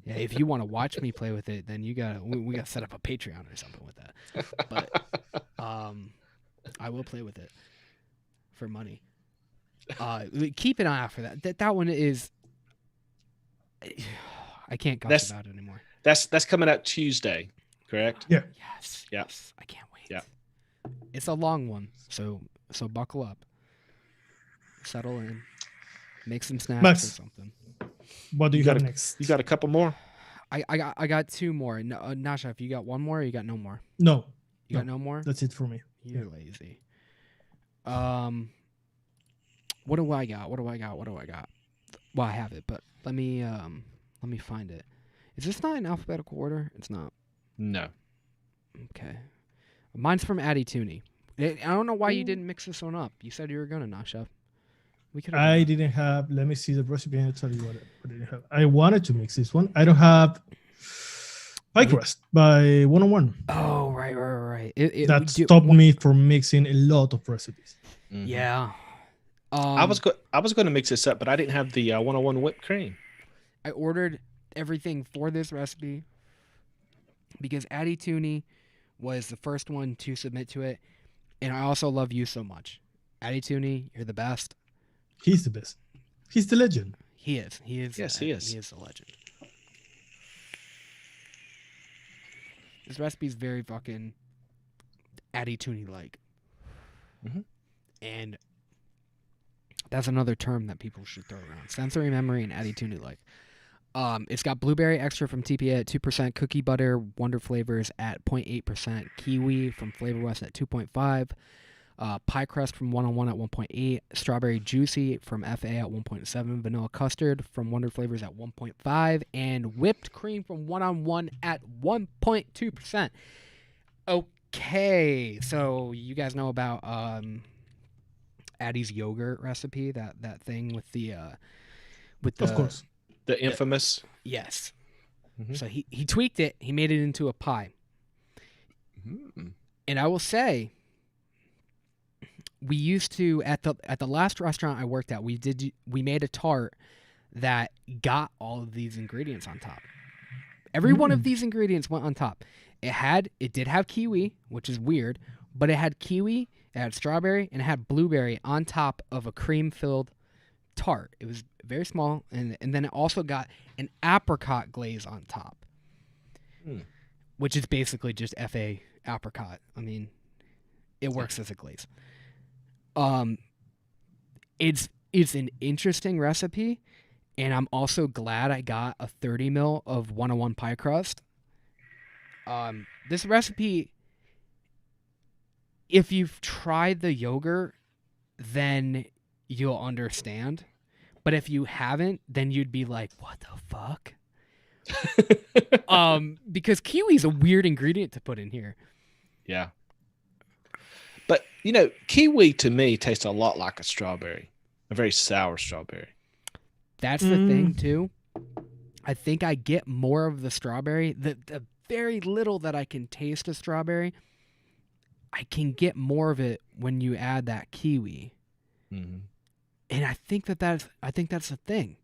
Speaker 1: Yeah, if you want to watch me play with it, then we gotta set up a Patreon or something with that. But I will play with it for money. Keep an eye out for that. That one is. I can't gush about it anymore.
Speaker 3: That's coming out Tuesday, correct?
Speaker 2: Yeah.
Speaker 1: Yes.
Speaker 3: Yeah.
Speaker 1: Yes. I can't wait.
Speaker 3: Yeah.
Speaker 1: It's a long one, so buckle up, settle in, make some snacks
Speaker 2: Max,
Speaker 1: or something.
Speaker 2: What do you have next?
Speaker 3: You got a couple more?
Speaker 1: I got two more. No, Nasha, if you got one more, or you got no more.
Speaker 2: No.
Speaker 1: You got no more.
Speaker 2: That's it for me.
Speaker 1: You're lazy. What do I got? Well, I have it, but let me find it. Is this not in alphabetical order? It's not.
Speaker 3: No.
Speaker 1: Okay. Mine's from Addicting. I don't know why you didn't mix this one up. You said you were gonna, Nasha. We could.
Speaker 2: I didn't have. Let me see the recipe and I'll tell you what I didn't have. I wanted to mix this one. I don't have pie crust by 101.
Speaker 1: Oh, right.
Speaker 2: That stopped me from mixing a lot of recipes.
Speaker 3: Mm-hmm.
Speaker 1: Yeah.
Speaker 3: I was going to mix this up, but I didn't have the 101 whipped cream.
Speaker 1: I ordered everything for this recipe because Addicting was the first one to submit to it, and I also love you so much. Addicting, you're the best.
Speaker 2: He's the best. He's the legend.
Speaker 1: He is.
Speaker 3: Yes, he is.
Speaker 1: He is the legend. This recipe is very fucking Addicting-like.
Speaker 3: Mm-hmm.
Speaker 1: And that's another term that people should throw around. Sensory memory and Addicting-like. It's got blueberry extra from TPA at 2%, cookie butter, Wonder Flavors at 0.8%, kiwi from Flavor West at 2.5%, pie crust from 101 at 1.8%, strawberry juicy from FA at 1.7%, vanilla custard from Wonder Flavors at 1.5%, and whipped cream from 101 at 1.2%. Okay, so you guys know about Addie's yogurt recipe, that thing with the
Speaker 2: Of course.
Speaker 3: The infamous.
Speaker 1: Yes.
Speaker 3: Mm-hmm.
Speaker 1: So he tweaked it. He made it into a pie.
Speaker 3: Mm-hmm.
Speaker 1: And I will say, we used to at the last restaurant I worked at, we made a tart that got all of these ingredients on top. Every one of these ingredients went on top. It did have kiwi, which is weird, but it had kiwi, it had strawberry, and it had blueberry on top of a cream-filled tart. It was very small, and then it also got an apricot glaze on top, which is basically just FA apricot. I mean, it works as a glaze. It's an interesting recipe, and I'm also glad I got a 30 ml of 101 pie crust. This recipe, if you've tried the yogurt, then you'll understand. But if you haven't, then you'd be like, what the fuck? Because kiwi is a weird ingredient to put in here.
Speaker 3: Yeah. But, kiwi to me tastes a lot like a strawberry, a very sour strawberry.
Speaker 1: That's the thing, too. I think I get more of the strawberry. The very little that I can taste of strawberry, I can get more of it when you add that kiwi.
Speaker 3: Mm-hmm.
Speaker 1: And I think that's the thing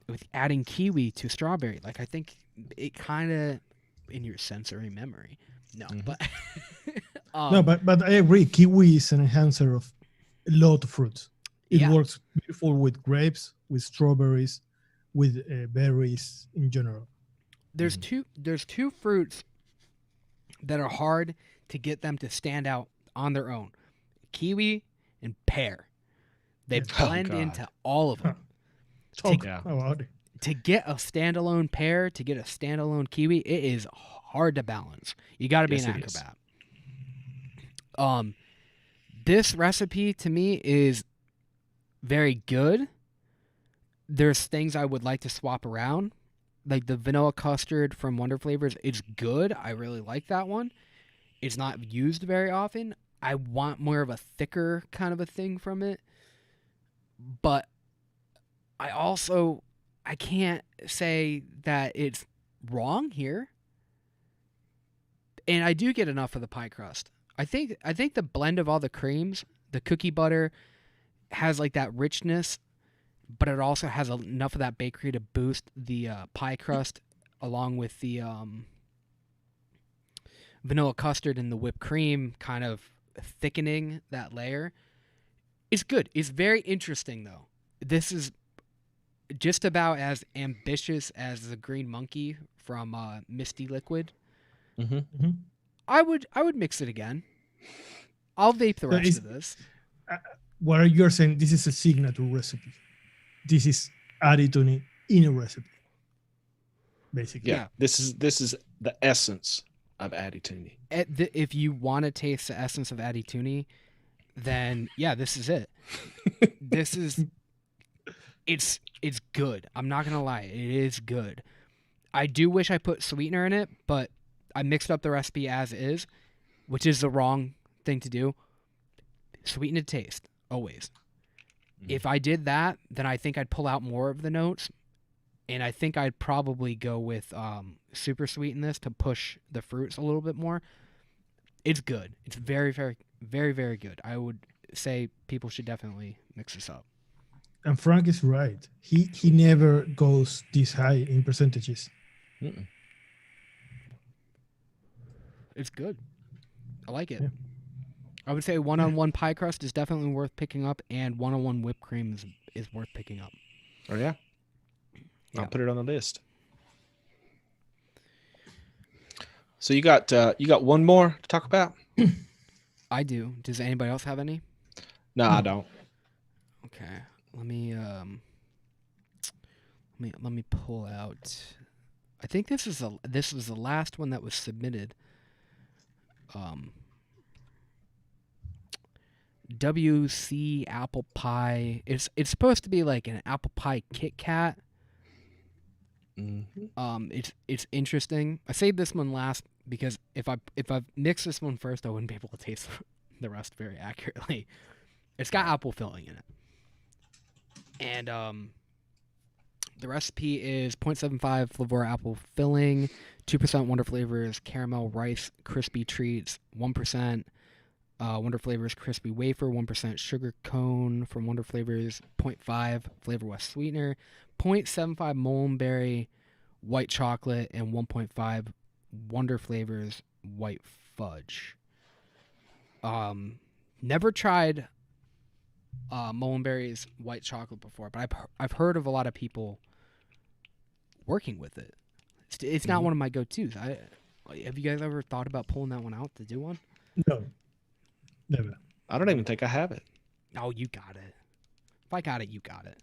Speaker 1: with adding kiwi to strawberry. Like, I think it kind of in your sensory memory. No, but
Speaker 2: no, but I agree. Kiwi is an enhancer of a lot of fruits. It works beautiful with grapes, with strawberries, with berries in general.
Speaker 1: There's two fruits that are hard to get them to stand out on their own: kiwi and pear. They blend into all of them. To get a standalone pear, to get a standalone kiwi, it is hard to balance. You got to be an acrobat. This recipe to me is very good. There's things I would like to swap around. Like the vanilla custard from Wonder Flavors, it's good. I really like that one. It's not used very often. I want more of a thicker kind of a thing from it. But I can't say that it's wrong here. And I do get enough of the pie crust. I think the blend of all the creams, the cookie butter has like that richness, but it also has enough of that bakery to boost the pie crust along with the vanilla custard and the whipped cream kind of thickening that layer. It's good. It's very interesting though. This is just about as ambitious as the green monkey from Misty Liquid.
Speaker 3: Mm-hmm.
Speaker 1: I would mix it again. I'll vape the rest of this.
Speaker 2: What are you saying? This is a signature recipe. This is added in a recipe, basically.
Speaker 3: Yeah. This is the essence of addituni.
Speaker 1: If you want to taste the essence of addituni, then yeah, this is it. This is it's good. I'm not gonna lie, it is good. I do wish I put sweetener in it, but I mixed up the recipe as is, which is the wrong thing to do. Sweeten to taste, always. If I did that, then I think I'd pull out more of the notes, and I think I'd probably go with super sweeten this to push the fruits a little bit more. It's good. It's very, very, very, very good. I would say people should definitely mix this up.
Speaker 2: And Frank is right. He never goes this high in percentages.
Speaker 3: Mm-mm.
Speaker 1: It's good. I like it.
Speaker 2: Yeah.
Speaker 1: I would say one-on-one pie crust is definitely worth picking up, and one-on-one whipped cream is worth picking up.
Speaker 3: Oh yeah? I'll put it on the list. So you got one more to talk about?
Speaker 1: I do. Does anybody else have any?
Speaker 3: No, I don't.
Speaker 1: Okay. Let me pull out. I think this was the last one that was submitted. WC apple pie. It's supposed to be like an apple pie KitKat.
Speaker 3: Mm-hmm.
Speaker 1: It's interesting. I saved this one last because if I mixed this one first, I wouldn't be able to taste the rest very accurately. It's got apple filling in it, and the recipe is 0.75 flavor apple filling, 2% Wonder Flavors caramel rice crispy treats, 1% Wonder Flavors crispy wafer, 1% sugar cone from Wonder Flavors, 0.5 Flavor West sweetener, 0.75 Mullenberry white chocolate, and 1.5 Wonder Flavors white fudge. Never tried Mullenberry's white chocolate before, but I've heard of a lot of people working with it. It's not one of my go-tos. Have you guys ever thought about pulling that one out to do one?
Speaker 2: No, never.
Speaker 3: I don't even think I have it.
Speaker 1: Oh, you got it. If I got it, you got it.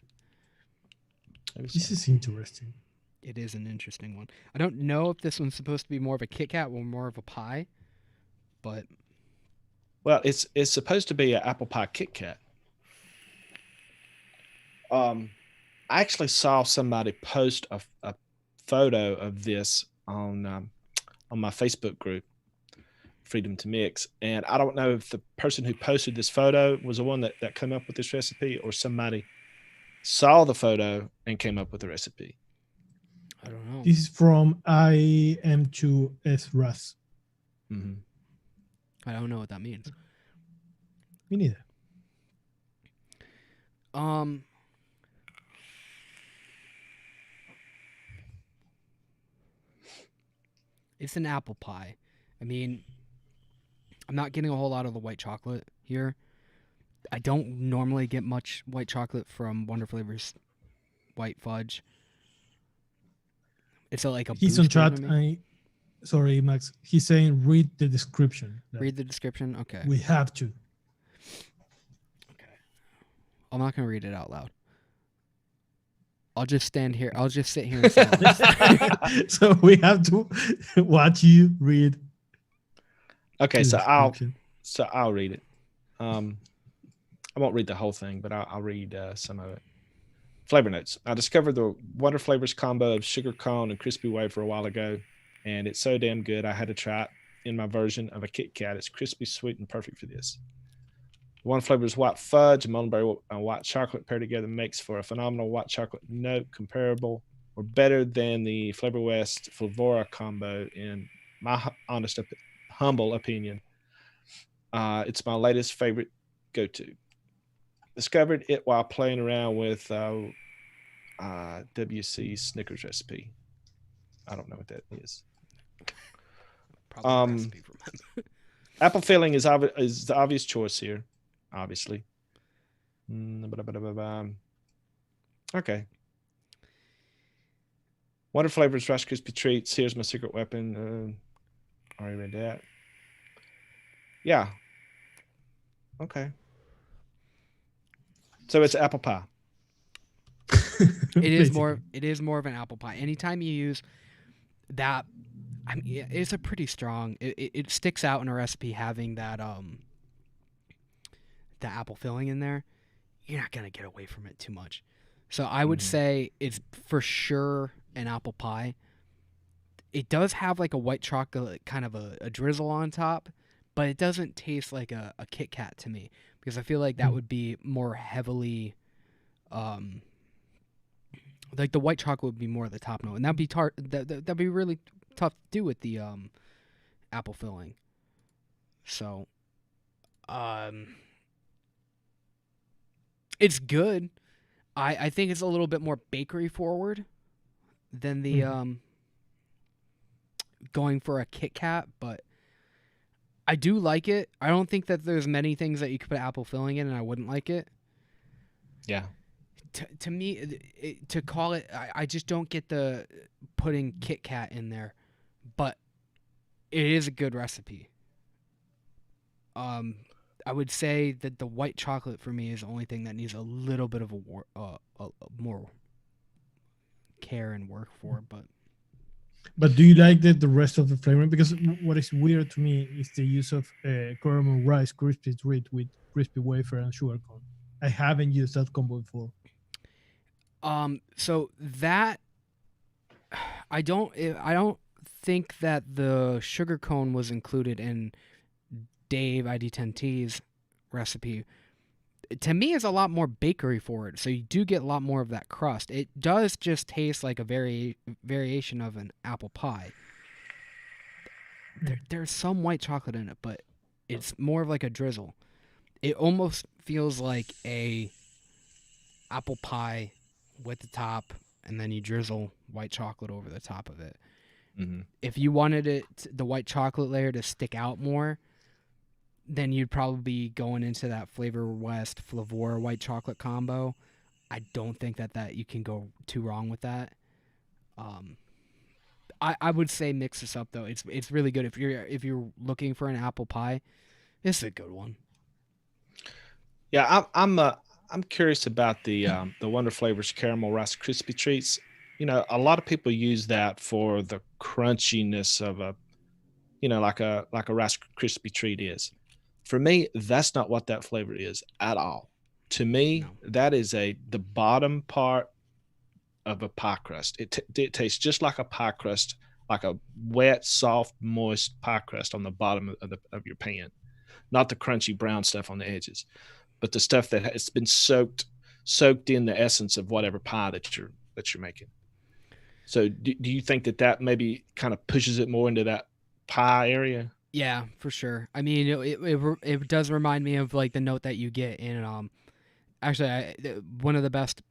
Speaker 2: This is interesting.
Speaker 1: It is an interesting one. I don't know if this one's supposed to be more of a KitKat or more of a pie, but
Speaker 3: well, it's supposed to be an apple pie KitKat. I actually saw somebody post a photo of this on my Facebook group, Freedom to Mix, and I don't know if the person who posted this photo was the one that came up with this recipe, or somebody saw the photo and came up with the recipe.
Speaker 1: I don't know.
Speaker 2: This is from IM2S Ras.
Speaker 3: Mm-hmm.
Speaker 1: I don't know what that means.
Speaker 2: Me neither.
Speaker 1: It's an apple pie. I mean, I'm not getting a whole lot of the white chocolate here. I don't normally get much white chocolate from Wonder Flavors white fudge. It's like a
Speaker 2: He's on
Speaker 1: boost
Speaker 2: chat.
Speaker 1: to me.
Speaker 2: Sorry, Max. He's saying read the description.
Speaker 1: Read the description? Okay.
Speaker 2: We have to.
Speaker 1: Okay. I'm not going to read it out loud. I'll just stand here. I'll just sit here in silence.
Speaker 2: So we have to watch you read.
Speaker 3: Okay, so I'll
Speaker 2: description.
Speaker 3: read it. I won't read the whole thing, but I'll read some of it. Flavor notes. I discovered the Wonder Flavors combo of sugar cone and crispy wafer a while ago, and it's so damn good I had to try it in my version of a KitKat. It's crispy, sweet, and perfect for this. One flavor is white fudge and mulberry and white chocolate paired together makes for a phenomenal white chocolate note comparable or better than the Flavor West Flavora combo in my honest, humble opinion. It's my latest favorite go-to. Discovered it while playing around with WC Snickers recipe. I don't know what that is.
Speaker 1: Probably a recipe from him.
Speaker 3: Apple filling is the obvious choice here, obviously. Okay. Wonder flavors, Rice Krispie treats. Here's my secret weapon. Already read that. Yeah. Okay. So it's apple pie.
Speaker 1: It is more of an apple pie. Anytime you use that, I mean, it's a pretty strong. It sticks out in a recipe having that the apple filling in there. You're not gonna get away from it too much. So I would say it's for sure an apple pie. It does have like a white chocolate kind of a drizzle on top, but it doesn't taste like a KitKat to me, because I feel like that would be more heavily, like the white chocolate would be more of the top note, and that'd be tart. That'd be really tough to do with the apple filling. So, it's good. I think it's a little bit more bakery forward than the going for a KitKat, but I do like it. I don't think that there's many things that you could put apple filling in and I wouldn't like it.
Speaker 3: Yeah.
Speaker 1: To me, to call it, I just don't get the putting KitKat in there, but it is a good recipe. I would say that the white chocolate for me is the only thing that needs a little bit of a more care and work for,
Speaker 2: But do you like the rest of the flavor? Because what is weird to me is the use of caramel rice crispy treat with crispy wafer and sugar cone. I haven't used that combo before.
Speaker 1: So that I don't think that the sugar cone was included in Dave ID10T's recipe. To me, it's a lot more bakery forward, so you do get a lot more of that crust. It does just taste like a variation of an apple pie. There's some white chocolate in it, but it's more of like a drizzle. It almost feels like a apple pie with the top, and then you drizzle white chocolate over the top of it.
Speaker 3: Mm-hmm.
Speaker 1: If you wanted the white chocolate layer to stick out more, then you'd probably be going into that Flavor West Flavor white chocolate combo. I don't think that you can go too wrong with that. I would say mix this up though. It's really good if you're looking for an apple pie. It's a good one.
Speaker 3: Yeah, I'm curious about the Wonder Flavors caramel Rice Krispie treats. You know, a lot of people use that for the crunchiness of like a Rice Krispie treat is. For me, that's not what that flavor is at all. To me, that is the bottom part of a pie crust. It tastes just like a pie crust, like a wet, soft, moist pie crust on the bottom of your pan. Not the crunchy brown stuff on the edges, but the stuff that has been soaked in the essence of whatever pie that you're making. So do you think that maybe kind of pushes it more into that pie area?
Speaker 1: Yeah, for sure. I mean, it does remind me of like the note that you get in actually one of the best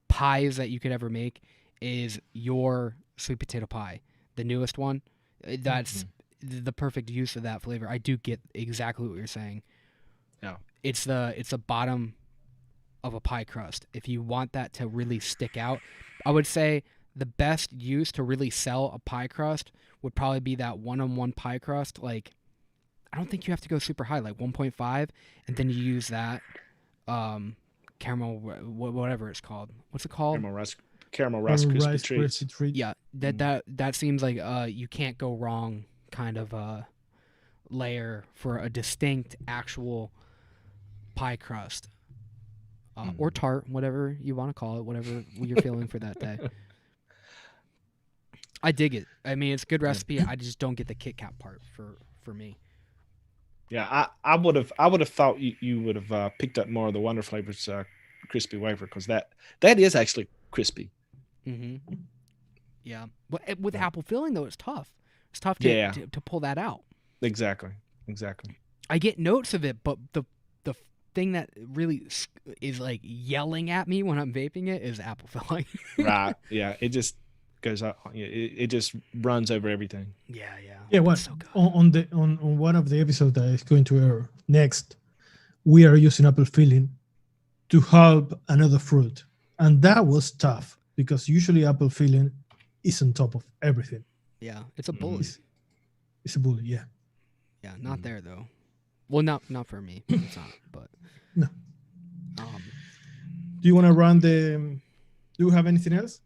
Speaker 1: pies that you could ever make is your sweet potato pie, the newest one. That's the perfect use of that flavor. I do get exactly what you're saying.
Speaker 3: Yeah.
Speaker 1: It's the bottom of a pie crust. If you want that to really stick out, I would say the best use to really sell a pie crust would probably be that one-on-one pie crust. Like, I don't think you have to go super high, like 1.5, and then you use that caramel, whatever it's called. What's it called?
Speaker 3: Caramel rice crispy treat.
Speaker 1: Yeah, that seems like you can't go wrong kind of layer for a distinct actual pie crust. Or tart, whatever you want to call it, whatever you're feeling for that day. I dig it. I mean, it's a good recipe. I just don't get the KitKat part for me.
Speaker 3: Yeah, I would have thought you would have picked up more of the Wonder Flavors crispy wafer, because that is actually crispy.
Speaker 1: Mm-hmm. Yeah, but with
Speaker 3: Yeah.
Speaker 1: apple filling though, it's tough. It's tough
Speaker 3: Yeah.
Speaker 1: to pull that out.
Speaker 3: Exactly.
Speaker 1: I get notes of it, but the thing that really is like yelling at me when I'm vaping it is apple filling.
Speaker 3: Right. Yeah. It just goes out. It just runs over everything.
Speaker 1: Yeah.
Speaker 2: Yeah, what
Speaker 1: It's so good.
Speaker 2: on one of the episodes that is going to air next, we are using apple filling to help another fruit, and that was tough because usually apple filling is on top of everything.
Speaker 1: Yeah, it's a bully.
Speaker 2: It's a bully, yeah.
Speaker 1: Yeah, not there though. Well, not for me. It's not. But
Speaker 2: No.
Speaker 1: Do
Speaker 2: you want to run the? Do you have anything else?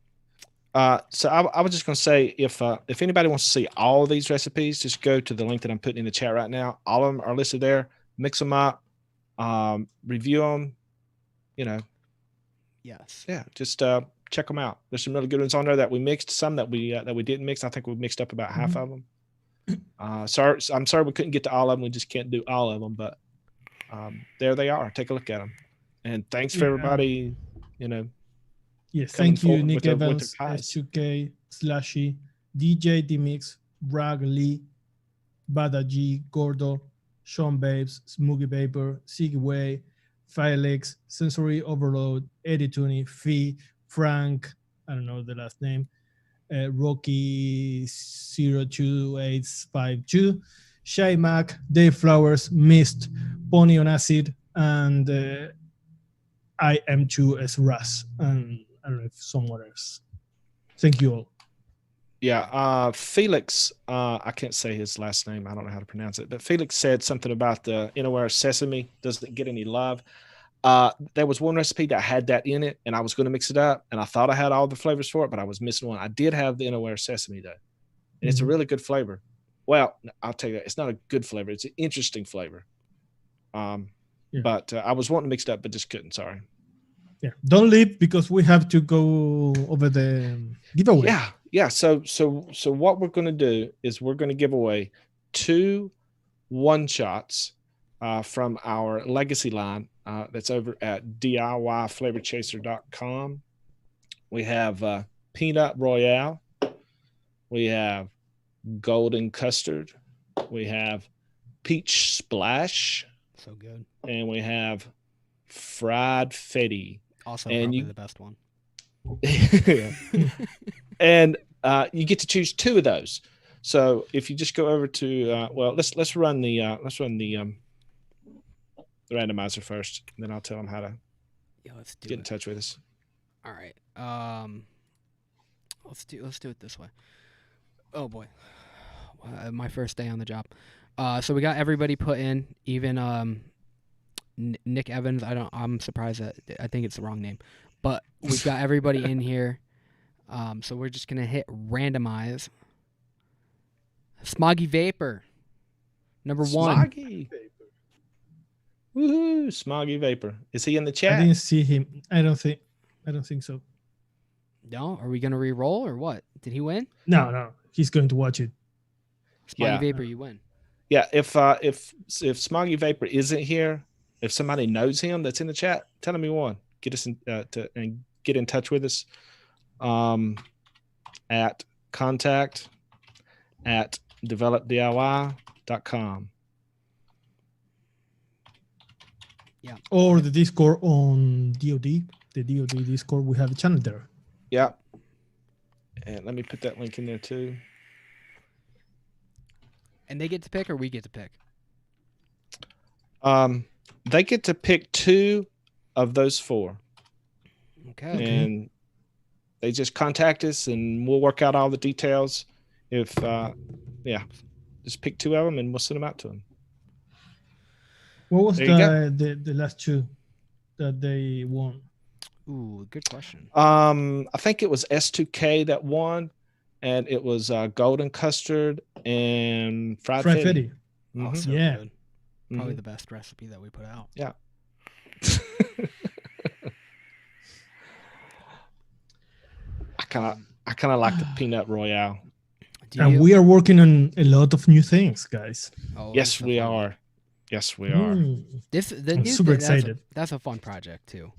Speaker 3: So I was just going to say, if anybody wants to see all of these recipes, just go to the link that I'm putting in the chat right now. All of them are listed there. Mix them up, review them.
Speaker 1: Yes.
Speaker 3: Yeah, just check them out. There's some really good ones on there that we mixed. Some that we didn't mix. I think we mixed up about half of them. I'm sorry we couldn't get to all of them. We just can't do all of them, but there they are. Take a look at them. And thanks for everybody.
Speaker 2: Yes, thank you, Nick
Speaker 3: with
Speaker 2: Evans, S2K, Slashy, DJ DMix, Bragg Lee, Bada G, Gordo, Sean Babes, Smoogie Vapor, Siggy Way, Felix, Sensory Overload, Eddie Tooney, Fee, Frank, I don't know the last name, Rocky 02852, Shy Mac, Dave Flowers, Mist, Pony on Acid, and I am 2 as Russ, and I don't know if someone else. Thank you all.
Speaker 3: Yeah, Felix, I can't say his last name. I don't know how to pronounce it, but Felix said something about the Innerware sesame doesn't get any love. There was one recipe that had that in it, and I was going to mix it up, and I thought I had all the flavors for it, but I was missing one. I did have the Innerware sesame though, and it's a really good flavor. Well, I'll tell you that it's not a good flavor; it's an interesting flavor. But I was wanting to mix it up, but just couldn't. Sorry.
Speaker 2: Yeah, don't leave because we have to go over the giveaway.
Speaker 3: Yeah. So what we're going to do is we're going to give away 2 one-shots from our legacy line that's over at DIYFlavorChaser.com. We have Peanut Royale. We have Golden Custard. We have Peach Splash.
Speaker 1: So good.
Speaker 3: And we have Fried Fetty.
Speaker 1: Also, probably the best one.
Speaker 3: And you get to choose 2 of those. So if you just go over to let's run the randomizer first, and then I'll tell them how to get in touch with us.
Speaker 1: All right. Let's do it this way. Oh boy, my first day on the job. So we got everybody put in, even Nick Evans. I'm surprised that I think it's the wrong name, but we've got everybody in here. So we're just gonna hit randomize. Smoggy Vapor, number 1.
Speaker 3: Smoggy. Woohoo! Smoggy Vapor. Is he in the chat?
Speaker 2: I didn't see him. I don't think so.
Speaker 1: No, are we gonna re-roll or what? Did he win?
Speaker 2: No. He's going to watch it.
Speaker 1: Smoggy Vapor, you win.
Speaker 3: Yeah. If Smoggy Vapor isn't here, if somebody knows him that's in the chat, tell him he won. Get us and get in touch with us at contact@developdiy.com.
Speaker 1: Yeah.
Speaker 2: Or the Discord on DOD. The DOD Discord, we have a channel there.
Speaker 3: Yeah. And let me put that link in there too.
Speaker 1: And they get to pick, or we get to pick?
Speaker 3: They get to pick 2 of those 4.
Speaker 1: Okay.
Speaker 3: And they just contact us, and we'll work out all the details. If just pick 2 of them, and we'll send them out to them.
Speaker 2: What was the last 2 that they won?
Speaker 1: Ooh, good question.
Speaker 3: I think it was S2K that won, and it was Golden Custard and Fried Fetty.
Speaker 1: Oh, so good. Probably the best recipe that we put out.
Speaker 3: Yeah. I kind of like the Peanut Royale.
Speaker 2: And we are working on a lot of new things, guys.
Speaker 3: Yes, we are. Yes, we are.
Speaker 2: I'm super excited.
Speaker 1: That's a fun project too.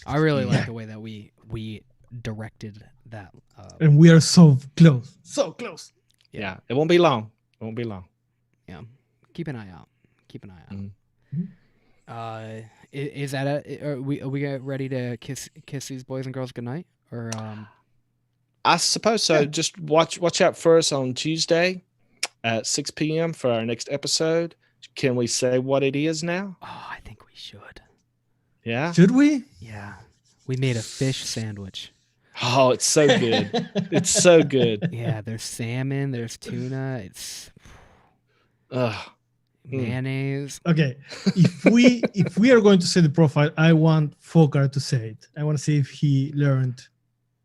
Speaker 1: I really like
Speaker 2: Yeah.
Speaker 1: the way that we directed that.
Speaker 2: And we are so close. So close.
Speaker 3: Yeah. It won't be long. It won't be long.
Speaker 1: Yeah, keep an eye out. Keep an eye out.
Speaker 3: Mhm.
Speaker 1: Is that are we get ready to kiss these boys and girls goodnight? Or
Speaker 3: I suppose so.
Speaker 2: Yeah.
Speaker 3: Just watch out for us on Tuesday at 6 p.m. for our next episode. Can we say what it is now?
Speaker 1: oh, I think we should.
Speaker 3: Yeah.
Speaker 2: Should we?
Speaker 1: Yeah, we made a fish sandwich.
Speaker 3: Oh, it's so good. It's so good.
Speaker 1: Yeah, there's salmon, there's tuna, it's
Speaker 3: Ugh.
Speaker 1: mayonnaise.
Speaker 2: Okay. If we are going to say the profile, I want Folkart to say it. I want to see if he learned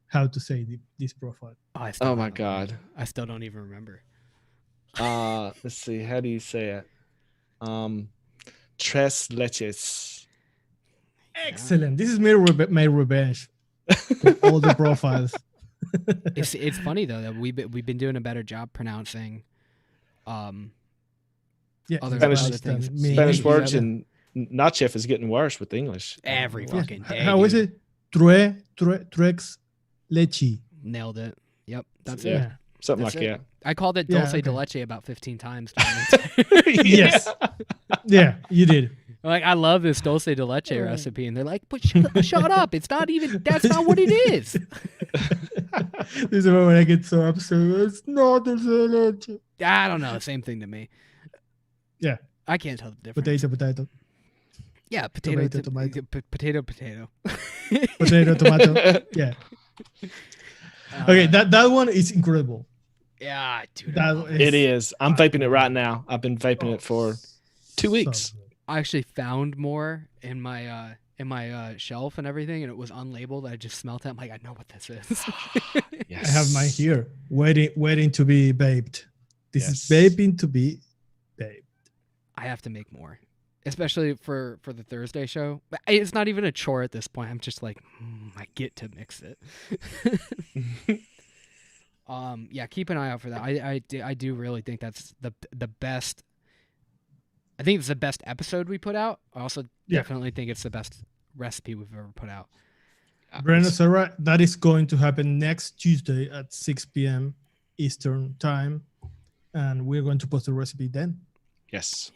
Speaker 2: how to say this profile.
Speaker 3: Oh my God.
Speaker 1: I still don't even remember.
Speaker 3: Let's see. How do you say it? Tres leches.
Speaker 2: Excellent. This is my revenge for all the profiles.
Speaker 1: It's funny though that we've been doing a better job pronouncing
Speaker 2: Yeah,
Speaker 1: other
Speaker 3: Spanish-
Speaker 1: things.
Speaker 3: Spanish
Speaker 1: Yeah.
Speaker 3: words, and Nachef is getting worse with English.
Speaker 1: Every
Speaker 3: Wow.
Speaker 1: fucking day.
Speaker 2: How is
Speaker 1: dude.
Speaker 2: it? Trex leche.
Speaker 1: Nailed it. Yep, that's
Speaker 3: Yeah.
Speaker 1: it.
Speaker 3: Something
Speaker 1: That's
Speaker 3: like
Speaker 1: it.
Speaker 3: that.
Speaker 1: I called it
Speaker 2: Yeah,
Speaker 1: dulce
Speaker 2: okay.
Speaker 1: de leche about 15 times.
Speaker 2: Yes. Yeah, you did.
Speaker 1: Like, I love this dulce de leche recipe, and they're like, "But shut up! It's not even. That's not what it is."
Speaker 2: This is when I get so upset. It's not the leche.
Speaker 1: I don't know. Same thing to me.
Speaker 2: Yeah.
Speaker 1: I can't tell the difference.
Speaker 2: Potato.
Speaker 1: Yeah, potato,
Speaker 2: Tomato.
Speaker 1: potato.
Speaker 2: Potato, tomato. Yeah. Okay, that one is incredible.
Speaker 1: Yeah, dude.
Speaker 2: That
Speaker 1: I love
Speaker 2: is-
Speaker 3: It is. I'm vaping it right now. I've been vaping it for 2 weeks.
Speaker 2: So good.
Speaker 1: I actually found more in my shelf and everything, and it was unlabeled. I just smelt it. I'm like, I know what this is.
Speaker 3: Yes.
Speaker 2: I have mine here, waiting to be vaped. This is
Speaker 3: Yes.
Speaker 2: vaping to be vaped.
Speaker 1: I have to make more, especially for the Thursday show. But it's not even a chore at this point. I'm just like, I get to mix it. Yeah, keep an eye out for that. I do really think that's the best. I think it's the best episode we put out. I also
Speaker 2: Yeah.
Speaker 1: definitely think it's the best recipe we've ever put out.
Speaker 2: Brenda Serra, that is going to happen next Tuesday at 6 p.m. Eastern time, and we're going to post the recipe then.
Speaker 3: Yes.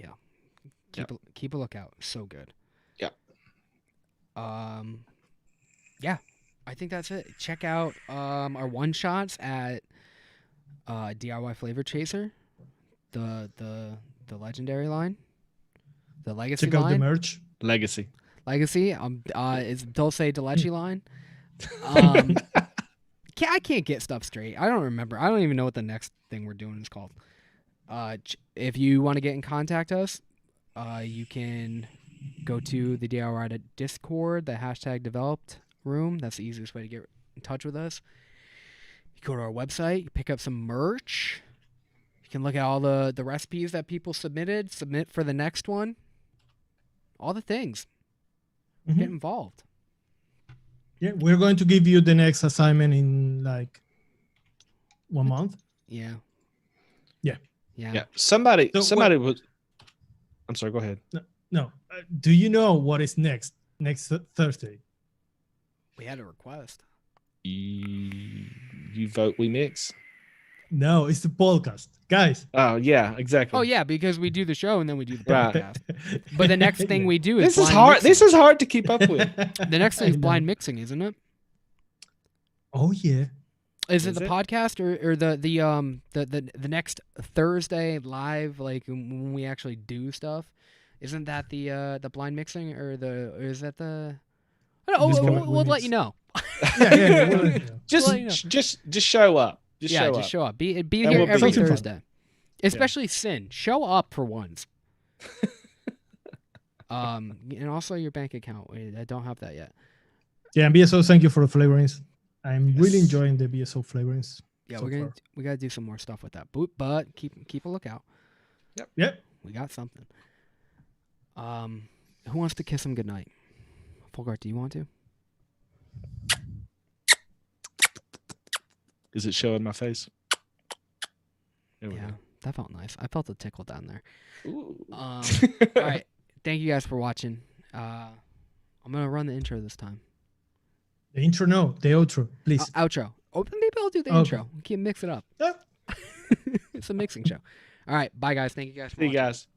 Speaker 1: Keep a lookout. So good.
Speaker 3: Yep.
Speaker 1: Yeah, I think that's it. Check out our one shots at DIY Flavor Chaser, the legendary line, the legacy
Speaker 2: Check out the
Speaker 1: line.
Speaker 2: merch.
Speaker 3: Legacy.
Speaker 1: Legacy. It's Dulce de Leche line. I can't get stuff straight. I don't remember. I don't even know what the next thing we're doing is called. If you want to get in contact us, you can go to the DIY Discord, the #developed room. That's the easiest way to get in touch with us. You go to our website, you pick up some merch. You can look at all the recipes that people submit for the next one. All the things.
Speaker 2: Mhm.
Speaker 1: Get involved.
Speaker 2: Yeah, we're going to give you the next assignment in like 1 month.
Speaker 1: Yeah.
Speaker 2: Yeah.
Speaker 3: Yeah. Somebody
Speaker 2: So
Speaker 3: was. I'm sorry. Go ahead.
Speaker 2: No, do you know what is next Thursday?
Speaker 1: We had a request.
Speaker 3: You vote, we mix.
Speaker 2: No, it's the podcast, guys.
Speaker 3: Oh yeah, exactly.
Speaker 1: Oh yeah, because we do the show and then we do the
Speaker 3: Right.
Speaker 1: podcast. But the next thing we do is
Speaker 3: This is
Speaker 1: blind
Speaker 3: hard.
Speaker 1: mixing.
Speaker 3: This is hard to keep up with.
Speaker 1: The next thing
Speaker 2: I
Speaker 1: is
Speaker 2: know.
Speaker 1: blind mixing, isn't it?
Speaker 2: Oh yeah.
Speaker 1: Is it
Speaker 3: Is
Speaker 1: the
Speaker 3: it?
Speaker 1: podcast or the next Thursday live, like when we actually do stuff? Isn't that the blind mixing or is that the? Oh,
Speaker 2: This
Speaker 1: we'll,
Speaker 2: one we
Speaker 1: we'll let
Speaker 2: mix.
Speaker 1: you know.
Speaker 2: Yeah. Well,
Speaker 3: Just,
Speaker 1: Well, you know.
Speaker 3: just show up. Just show up.
Speaker 1: Just show up. Be
Speaker 3: And
Speaker 1: here
Speaker 3: we'll be
Speaker 1: every
Speaker 2: here.
Speaker 1: Thursday. Especially Sin. Show up for once. And also your bank account. I don't have that yet.
Speaker 2: Yeah, and BSO, thank you for the flavorings. I'm really
Speaker 3: Yes.
Speaker 2: enjoying the BSO flavorings.
Speaker 1: Yeah,
Speaker 2: so far.
Speaker 1: we gotta do some more stuff with that. But keep a lookout.
Speaker 2: Yep.
Speaker 1: We got something. Who wants to kiss him goodnight? Folkart, do you want to?
Speaker 3: Is it showing my face? There we
Speaker 1: Yeah.
Speaker 3: go.
Speaker 1: That felt nice. I felt a tickle down there.
Speaker 3: Ooh.
Speaker 1: All right. Thank you guys for watching. I'm gonna run the intro this time.
Speaker 2: The intro, no, the outro, please.
Speaker 1: Outro. Oh, maybe I'll do the
Speaker 2: Okay.
Speaker 1: intro. We can mix it up.
Speaker 2: Yeah.
Speaker 1: It's a mixing show. All right. Bye, guys. Thank you guys for
Speaker 3: See you
Speaker 1: watching.
Speaker 3: guys.